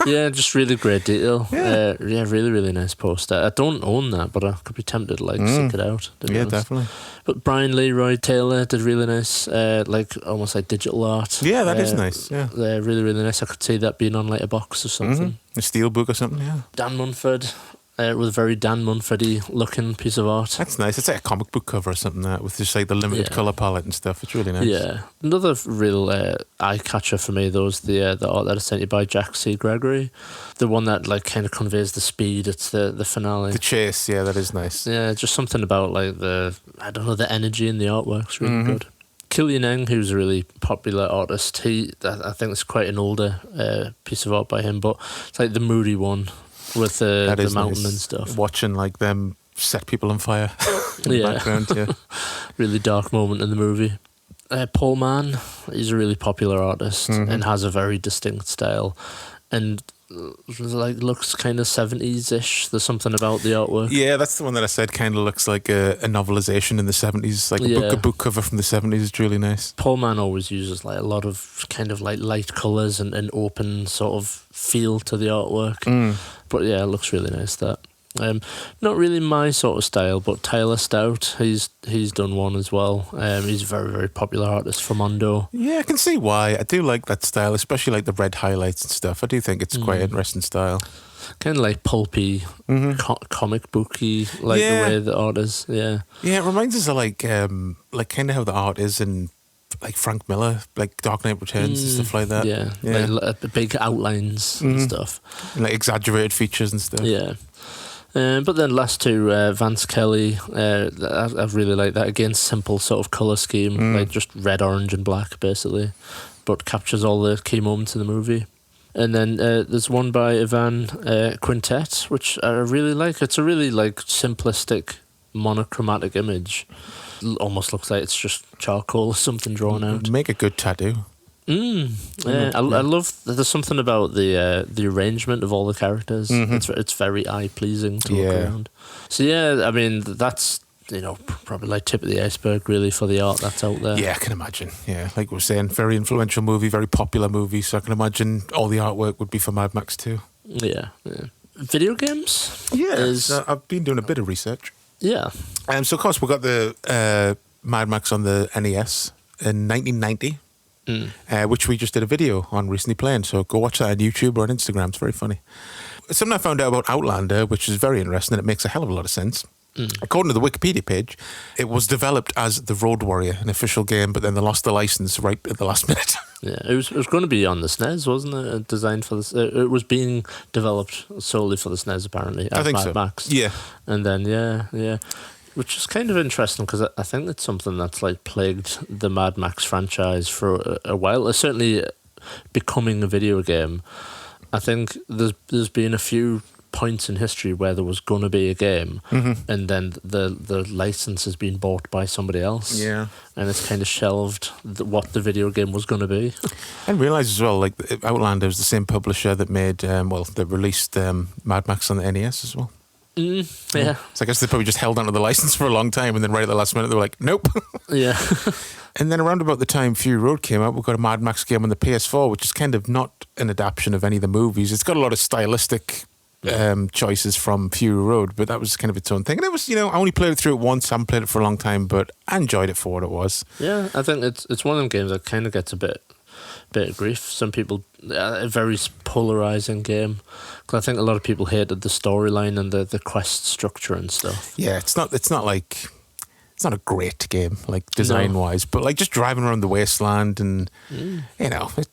E: Yeah, just really great detail. Really, really nice poster. I don't own that, but I could be tempted to like seek it out.
D: Yeah, definitely.
E: But Brian Leroy Taylor did really nice, like almost like digital art.
D: Yeah, that is nice. Yeah,
E: really, really nice. I could see that being on like a box or something.
D: A steelbook or something. Yeah.
E: Dan Munford. With a very Dan Munford-y looking piece of art.
D: That's nice. It's like a comic book cover or something, that with just like the limited colour palette and stuff. It's really nice.
E: Yeah. Another real eye-catcher for me, though, is the art that is sent you by Jack C. Gregory. The one that like kind of conveys the speed. It's the finale.
D: The chase, yeah, that is nice.
E: Yeah, just something about like the energy in the artwork's really good. Killian Eng, who's a really popular artist, I think it's quite an older piece of art by him, but it's like the moody one. With the mountain
D: nice.
E: And stuff.
D: Watching like them set people on fire in the background,
E: Really dark moment in the movie. Paul Mann, he's a really popular artist and has a very distinct style. And like looks kind of 70s-ish. There's something about the artwork. Yeah,
D: that's the one that I said kind of looks like a novelization in the 70s, like a book cover from the 70s. It's really nice.
E: Paul Mann always uses like a lot of kind of like light colours and an open sort of feel to the artwork. But yeah, it looks really nice, that. Not really my sort of style, but Tyler Stout, he's done one as well. He's a very, very popular artist from Mondo. Yeah,
D: I can see why. I do like that style, especially like the red highlights and stuff. I do think it's quite interesting style.
E: Kind of like pulpy, comic booky, like the way the art is. Yeah,
D: it reminds us of like kind of how the art is in like Frank Miller, like Dark Knight Returns and stuff like that.
E: Yeah. Like big outlines and stuff,
D: and like exaggerated features and stuff.
E: Yeah. But then last two, Vance Kelly, I really like that. Again, simple sort of colour scheme, like just red, orange and black basically, but captures all the key moments in the movie. And then there's one by Ivan Quintet, which I really like. It's a really like simplistic, monochromatic image. Almost looks like it's just charcoal or something drawn out.
D: Make a good tattoo.
E: Yeah, I love. There's something about the arrangement of all the characters. It's very eye pleasing to look around. So yeah, I mean that's probably like tip of the iceberg really for the art that's out there.
D: Yeah, I can imagine. Yeah, like we were saying, very influential movie, very popular movie. So I can imagine all the artwork would be for Mad Max too.
E: Yeah. Video games.
D: Yeah, I've been doing a bit of research.
E: Yeah.
D: So of course we got the Mad Max on the NES in 1990. Which we just did a video on recently playing, so go watch that on YouTube or on Instagram. It's very funny. Something I found out about Outlander, which is very interesting, and it makes a hell of a lot of sense. According to the Wikipedia page, it was developed as the Road Warrior, an official game, but then they lost the license right at the last minute.
E: Yeah, it was going to be on the SNES, wasn't it? Designed for the. It was being developed solely for the SNES, apparently.
D: I think
E: Mad
D: so.
E: Max.
D: Yeah,
E: and then yeah. Which is kind of interesting because I think it's something that's like plagued the Mad Max franchise for a while. It's certainly becoming a video game. I think there's been a few points in history where there was going to be a game and then the license has been bought by somebody else.
D: Yeah.
E: And it's kind of shelved what the video game was going to be.
D: I realised as well, like Outlander was the same publisher that made, they released Mad Max on the NES as well.
E: Yeah.
D: So I guess they probably just held onto the license for a long time and then right at the last minute they were like, nope.
E: Yeah.
D: And then around about the time Fury Road came out, we got a Mad Max game on the PS4, which is kind of not an adaptation of any of the movies. It's got a lot of stylistic choices from Fury Road, but that was kind of its own thing. And it was, I only played it through it once. I haven't played it for a long time, but I enjoyed it for what it was.
E: Yeah, I think it's one of them games that kind of gets a bit of grief. Some people, a very polarizing game, because I think a lot of people hated the storyline and the quest structure and stuff.
D: Yeah, it's not a great game, like design-wise, but like just driving around the wasteland and,
E: it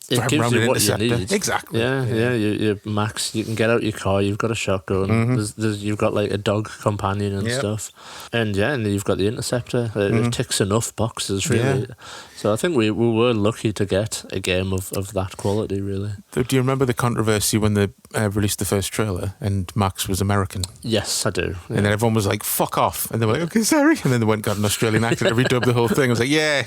D: driving around
E: gives you
D: an
E: what you
D: Interceptor.
E: need.
D: Exactly.
E: Yeah. You Max, you can get out your car, you've got a shotgun, you've got like a dog companion and stuff. And and you've got the Interceptor. It ticks enough boxes, really. Yeah. So I think we were lucky to get a game of that quality, really.
D: Do you remember the controversy when they released the first trailer and Max was American?
E: Yes, I do. Yeah.
D: And then everyone was like, fuck off. And they were like, okay, sorry. And then they went and got an Australian actor to redub the whole thing. I was like, yeah.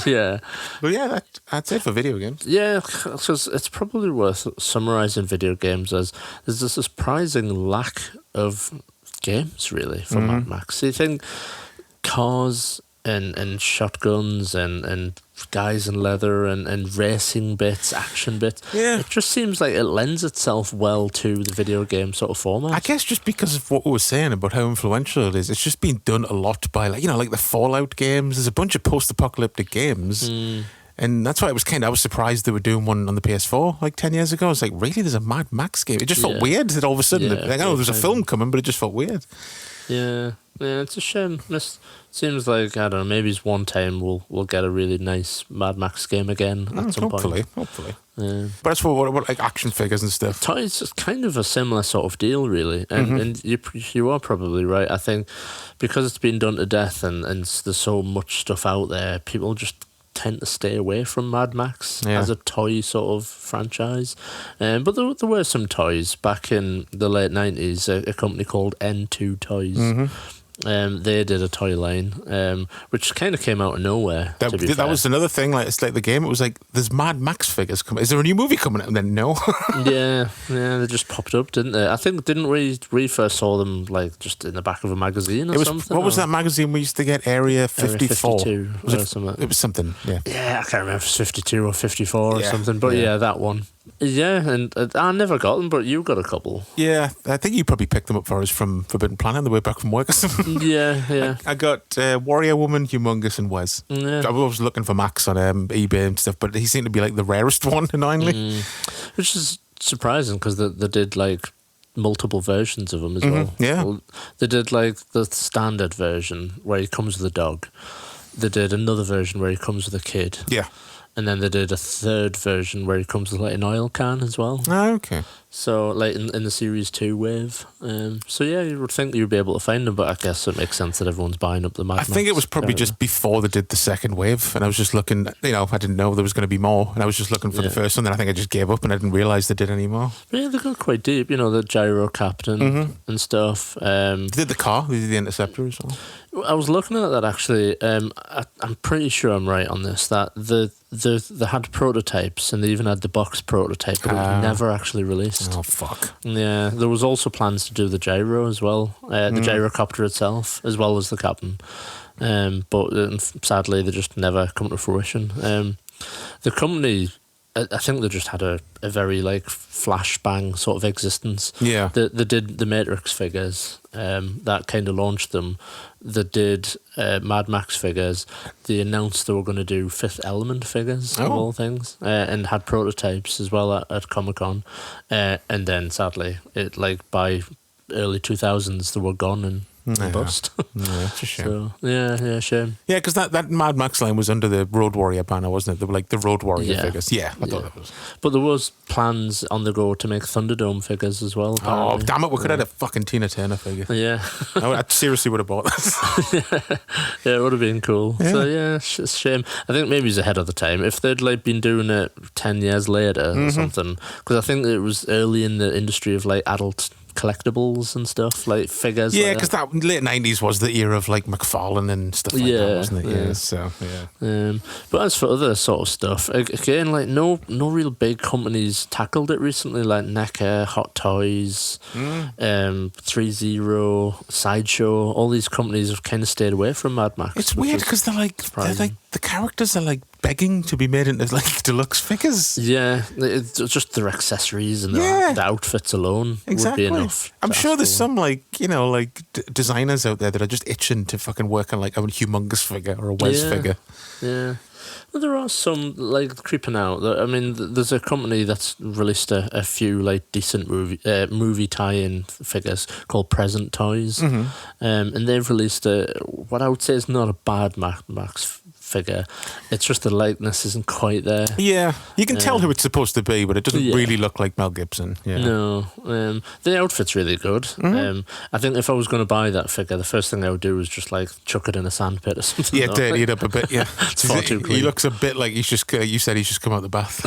E: Yeah.
D: But yeah, that's it for video games.
E: Yeah, because it's probably worth summarising video games as there's a surprising lack of games, really, for Mad Max. So you think cars and shotguns and guys in leather and racing bits, action bits.
D: Yeah.
E: It just seems like it lends itself well to the video game sort of format.
D: I guess just because of what we were saying about how influential it is, it's just been done a lot by, like the Fallout games. There's a bunch of post-apocalyptic games. And that's why I was surprised they were doing one on the PS4 like 10 years ago. I was like, really? There's a Mad Max game? It just felt weird that all of a sudden, I know there's a film coming, but it just felt weird.
E: Yeah, it's a shame. It seems like, I don't know, maybe it's one time we'll get a really nice Mad Max game again at some point.
D: Hopefully.
E: Yeah.
D: But that's what like action figures and stuff.
E: Toys is kind of a similar sort of deal, really. And you are probably right. I think because it's been done to death and there's so much stuff out there, people just tend to stay away from Mad Max as a toy sort of franchise. But there were some toys back in the late 90s, a company called N2 Toys. They did a toy line, which kind of came out of nowhere.
D: That was another thing. Like it's like the game. It was like there's Mad Max figures coming. Is there a new movie coming out? And then no.
E: yeah, they just popped up, didn't they? I think didn't we first saw them like just in the back of a magazine or something.
D: What was that magazine we used to get? Area 54.
E: Area 52
D: was
E: or something.
D: It was something. Yeah.
E: Yeah, I can't remember if it's 52 or 54 or something. But yeah, that one. Yeah, and I never got them, but you got a couple.
D: Yeah, I think you probably picked them up for us from Forbidden Planet on the way back from work or something.
E: Yeah.
D: I got Warrior Woman, Humongous, and Wes.
E: Yeah.
D: I was looking for Max on eBay and stuff, but he seemed to be like the rarest one, annoyingly.
E: Which is surprising because they did like multiple versions of him as well.
D: Yeah.
E: Well, they did like the standard version where he comes with a dog. They did another version where he comes with a kid.
D: Yeah.
E: And then they did a third version where he comes with like an oil can as well.
D: Oh, okay.
E: So like in the Series 2 wave. So yeah, you would think you'd be able to find them, but I guess it makes sense that everyone's buying up the Mad Max.
D: I think it was probably just before they did the second wave, and I was just looking, I didn't know there was going to be more, and I was just looking for the first one, and I think I just gave up and I didn't realise they did any more.
E: Yeah, they got quite deep, the Gyro Captain and stuff.
D: They did the car, they did the Interceptor as well.
E: I was looking at that actually. I'm pretty sure I'm right on this, that they had prototypes and they even had the box prototype, but it was never actually released.
D: Oh, fuck.
E: Yeah, there was also plans to do the gyro as well, the gyrocopter itself, as well as the Captain. But sadly, they just never come to fruition. The company, I think they just had a very like flashbang sort of existence.
D: Yeah.
E: They did the Matrix figures, that kind of launched them. They did Mad Max figures. They announced they were going to do Fifth Element figures, of all things, and had prototypes as well at Comic-Con. And then sadly, by early 2000s, they were gone and bust.
D: Yeah, it's a shame.
E: So, yeah, shame.
D: Yeah, because that Mad Max line was under the Road Warrior banner, wasn't it? They were like the Road Warrior figures. Yeah, I thought that was.
E: But there was plans on the go to make Thunderdome figures as well. Apparently.
D: Oh, damn it, we could have had a fucking Tina Turner figure.
E: Yeah.
D: I seriously would have bought that.
E: Yeah, it would have been cool.
D: Yeah.
E: So yeah, it's a shame. I think maybe he's ahead of the time. If they'd been doing it 10 years later or something, because I think it was early in the industry of adult collectibles and stuff, like figures.
D: Yeah,
E: like
D: because that late 90s was the era of like McFarlane and stuff like that, wasn't it? Yeah. So yeah.
E: But as for other sort of stuff, again, like no real big companies tackled it recently, like NECA, Hot Toys, 3-0, Sideshow. All these companies have kind of stayed away from Mad Max.
D: It's weird because they're like the characters are like begging to be made into like deluxe figures.
E: Yeah, it's just their accessories and the outfits alone would be enough.
D: I'm sure there's some like designers out there that are just itching to fucking work on like a humongous figure or a Wes figure.
E: Yeah. Well, there are some like creeping out. I mean, there's a company that's released a few like decent movie tie-in figures called Present Toys, and they've released what I would say is not a bad Mad Max figure. It's just the likeness isn't quite there.
D: Yeah, you can tell who it's supposed to be, but it doesn't really look like Mel Gibson. Yeah.
E: No, the outfit's really good. I think if I was going to buy that figure, the first thing I would do is just like chuck it in a sandpit or something.
D: Yeah, dirty it up a bit. Yeah,
E: it's far too clean.
D: He looks a bit like you said he's just come out of the bath.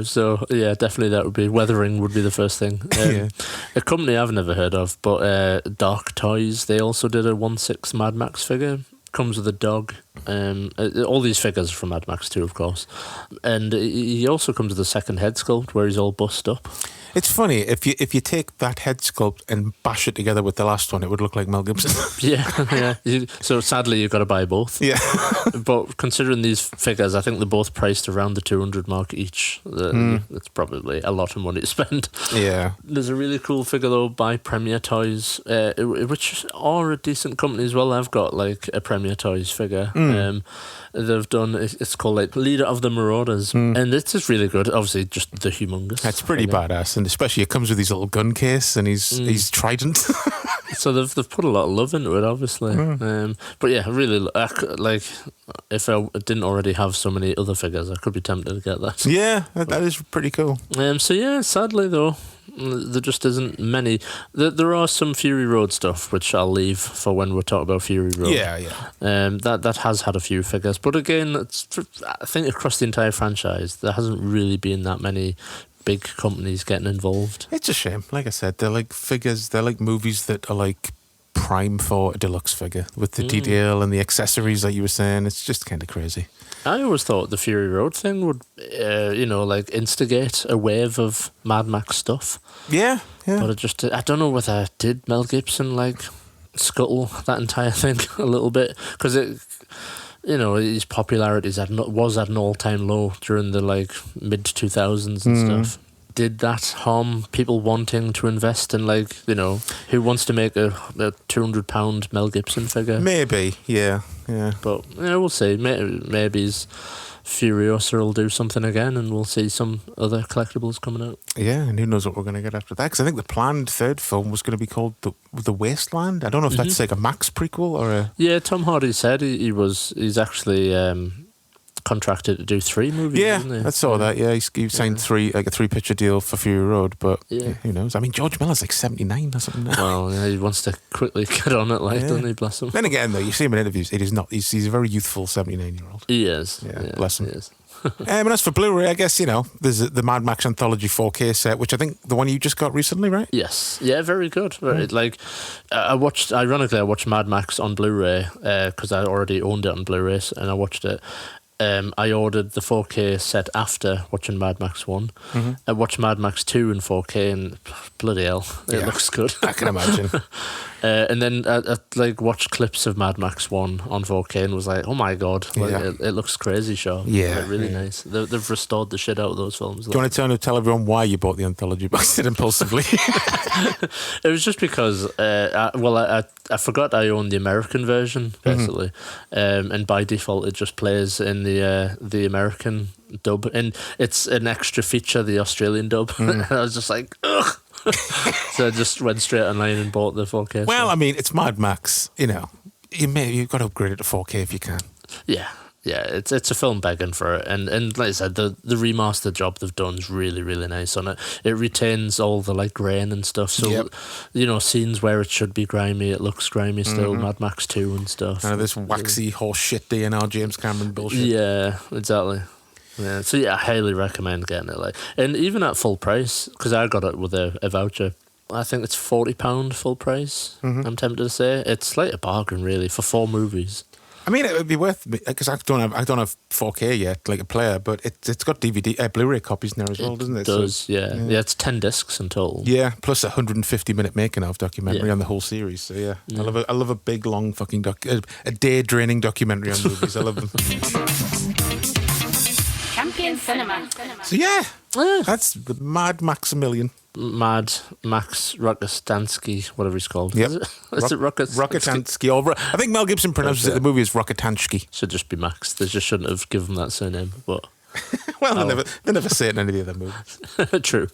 E: So yeah, definitely that would be weathering would be the first thing. A company I've never heard of, but Dark Toys. They also did a 1/6 Mad Max figure. Comes with a dog. All these figures are from Mad Max 2, of course. And he also comes with a second head sculpt where he's all bust up.
D: It's funny, if you take that head sculpt and bash it together with the last one, it would look like Mel Gibson.
E: Yeah. So sadly, you've got to buy both.
D: Yeah.
E: But considering these figures, I think they're both priced around the 200 mark each. It's probably a lot of money to spend.
D: Yeah.
E: There's a really cool figure, though, by Premier Toys, which are a decent company as well. I've got, like, a Premier Toys figure. They've done, it's called, like, Leader of the Marauders. And it's just really good. Obviously, just the humongous.
D: That's pretty badass. And especially it comes with his little gun case and his trident.
E: So they've put a lot of love into it, obviously. But yeah, really, like, if I didn't already have so many other figures, I could be tempted to get that.
D: Yeah, that is pretty cool.
E: So yeah, sadly though, there just isn't many. There are some Fury Road stuff which I'll leave for when we're talking about Fury Road.
D: Yeah.
E: That has had a few figures, but again, I think across the entire franchise, there hasn't really been that many big companies getting involved.
D: It's a shame. Like I said, they're like figures. They're like movies that are like prime for a deluxe figure with the detail and the accessories that you were saying. It's just kind of crazy.
E: I always thought the Fury Road thing would, like instigate a wave of Mad Max stuff.
D: Yeah.
E: But I don't know whether did Mel Gibson like scuttle that entire thing a little bit, because his popularity was at an all-time low during the like mid-2000s and stuff. Did that harm people wanting to invest in, like, who wants to make a £200 Mel Gibson figure?
D: Maybe, yeah.
E: But we'll see. Maybe Furiosa will do something again, and we'll see some other collectibles coming out.
D: Yeah, and who knows what we're going to get after that? Because I think the planned third film was going to be called The Wasteland. I don't know if that's like a Max prequel or a...
E: Yeah, Tom Hardy said he's actually contracted to do 3 movies.
D: Yeah,
E: isn't he?
D: I saw that. Yeah, he signed 3 like a 3-picture deal for Fury Road, but who knows? I mean, George Miller's like 79 or something now.
E: Well, yeah, he wants to quickly get on it, doesn't he? Bless him.
D: Then again, though, you see him in interviews. It is not. He's a very youthful 79-year-old.
E: He is.
D: Yeah, bless him.
E: He is.
D: And as for Blu-ray, I guess, there's the Mad Max Anthology 4K set, which I think the one you just got recently, right?
E: Yes. Yeah, very good. I watched Mad Max on Blu-ray because I already owned it on Blu-ray, and I watched it. I ordered the 4K set after watching Mad Max 1. I watched Mad Max 2 in 4K, and bloody hell, it looks good.
D: I can imagine.
E: And then I watched clips of Mad Max 1 on 4K and was like, oh my god, it looks crazy sharp.
D: Yeah.
E: Really nice. They've restored the shit out of those films.
D: Do you want to tell everyone why you bought the anthology box impulsively?
E: It was just because I forgot I owned the American version, basically. And by default it just plays in the American dub, and it's an extra feature, the Australian dub. And I was just like, ugh. So I just went straight online and bought the 4K.
D: Well, I mean, it's Mad Max, you've got to upgrade it to 4K if you can.
E: Yeah, it's a film begging for it, and like I said, the remaster job they've done is really, really nice on it. It retains all the like grain and stuff, so scenes where it should be grimy, it looks grimy still. Mad Max 2 and stuff.
D: This waxy horse shit DNR James Cameron bullshit.
E: Yeah, exactly. Yeah, so I highly recommend getting it. And even at full price, because I got it with a voucher. I think it's £40 full price. I'm tempted to say it's like a bargain, really, for 4 movies.
D: I mean, it would be worth because I don't have 4K yet, like a player, but it's got DVD, Blu-ray copies in there as well, doesn't it?
E: It does, yeah. It's 10 discs in total.
D: Yeah, plus a 150-minute making-of documentary on the whole series. So yeah. I love a big, long fucking a day-draining documentary on movies. I love them.
A: Champion Cinema.
D: So yeah, that's the Mad Maximilian.
E: Mad Max Rocketansky, whatever he's called.
D: Yep.
E: Is it
D: Rocketansky? I think Mel Gibson pronounces it. The movie is Rocketansky.
E: Should just be Max. They just shouldn't have given him that surname. But
D: well, they never say it in any of the other movies.
E: True.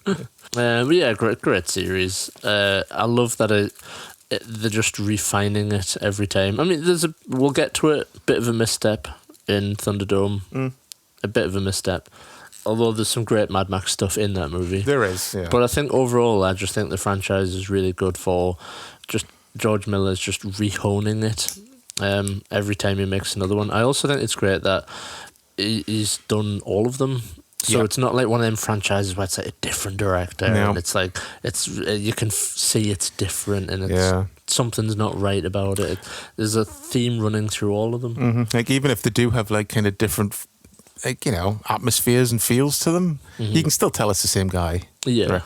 E: But yeah, great series. I love that they're just refining it every time. I mean, we'll get to it. Bit of a misstep in Thunderdome. A bit of a misstep. Although there's some great Mad Max stuff in that movie.
D: There is, yeah.
E: But I think overall, I just think the franchise is really good for just George Miller's just rehoning it every time he makes another one. I also think it's great that he's done all of them. So it's not like one of them franchises where it's like a different director and it's like you can see it's different and it's something's not right about it. There's a theme running through all of them.
D: Like even if they do have like kind of different, like, you know, atmospheres and feels to them, you can still tell it's the same guy.
E: Yeah.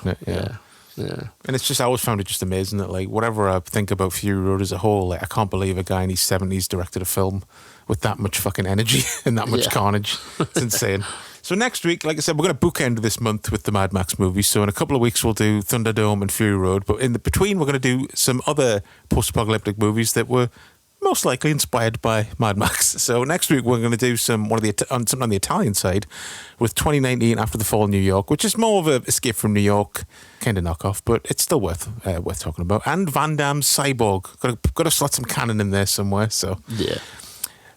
D: And it's just, I always found it just amazing that, like, whatever I think about Fury Road as a whole, like, I can't believe a guy in his 70s directed a film with that much fucking energy and that much carnage. It's insane. So next week, like I said, we're going to bookend this month with the Mad Max movies. So in a couple of weeks, we'll do Thunderdome and Fury Road. But in the between, we're going to do some other post-apocalyptic movies that were most likely inspired by Mad Max. So next week we're going to do something on the Italian side with 2019 After the Fall of New York, which is more of a Escape from New York kind of knockoff, but it's still worth talking about. And Van Damme's Cyborg. Got to slot some canon in there somewhere. So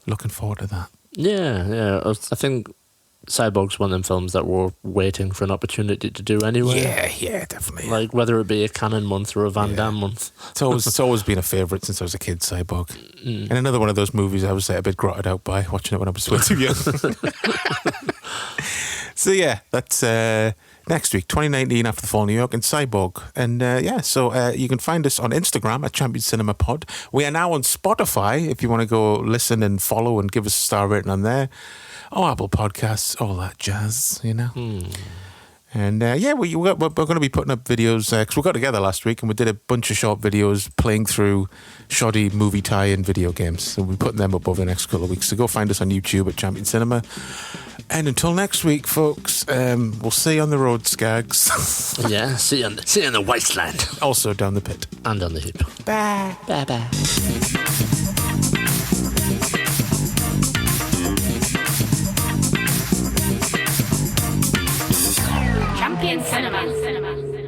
D: looking forward to that.
E: Yeah. I think Cyborg's one of them films that we're waiting for an opportunity to do anyway.
D: Yeah, definitely.
E: Like whether it be a Cannon month or a Van Damme month.
D: It's always been a favourite since I was a kid, Cyborg. And another one of those movies I was a bit grotted out by watching it when I was way too young. So yeah, that's next week, 2019 After the Fall of New York and Cyborg. And so you can find us on Instagram at Champion Cinema Pod. We are now on Spotify if you want to go listen and follow and give us a star rating on there. Oh, Apple Podcasts, all that jazz, you know. And we're going to be putting up videos because we got together last week and we did a bunch of short videos playing through shoddy movie tie-in video games. So we're putting them up over the next couple of weeks. So go find us on YouTube at Champion Cinema. And until next week, folks, we'll see you on the road, Skags.
E: Yeah, see you in the wasteland.
D: Also down the pit.
E: And on the hip.
D: Bye.
E: Bye.
A: Champion Cinema.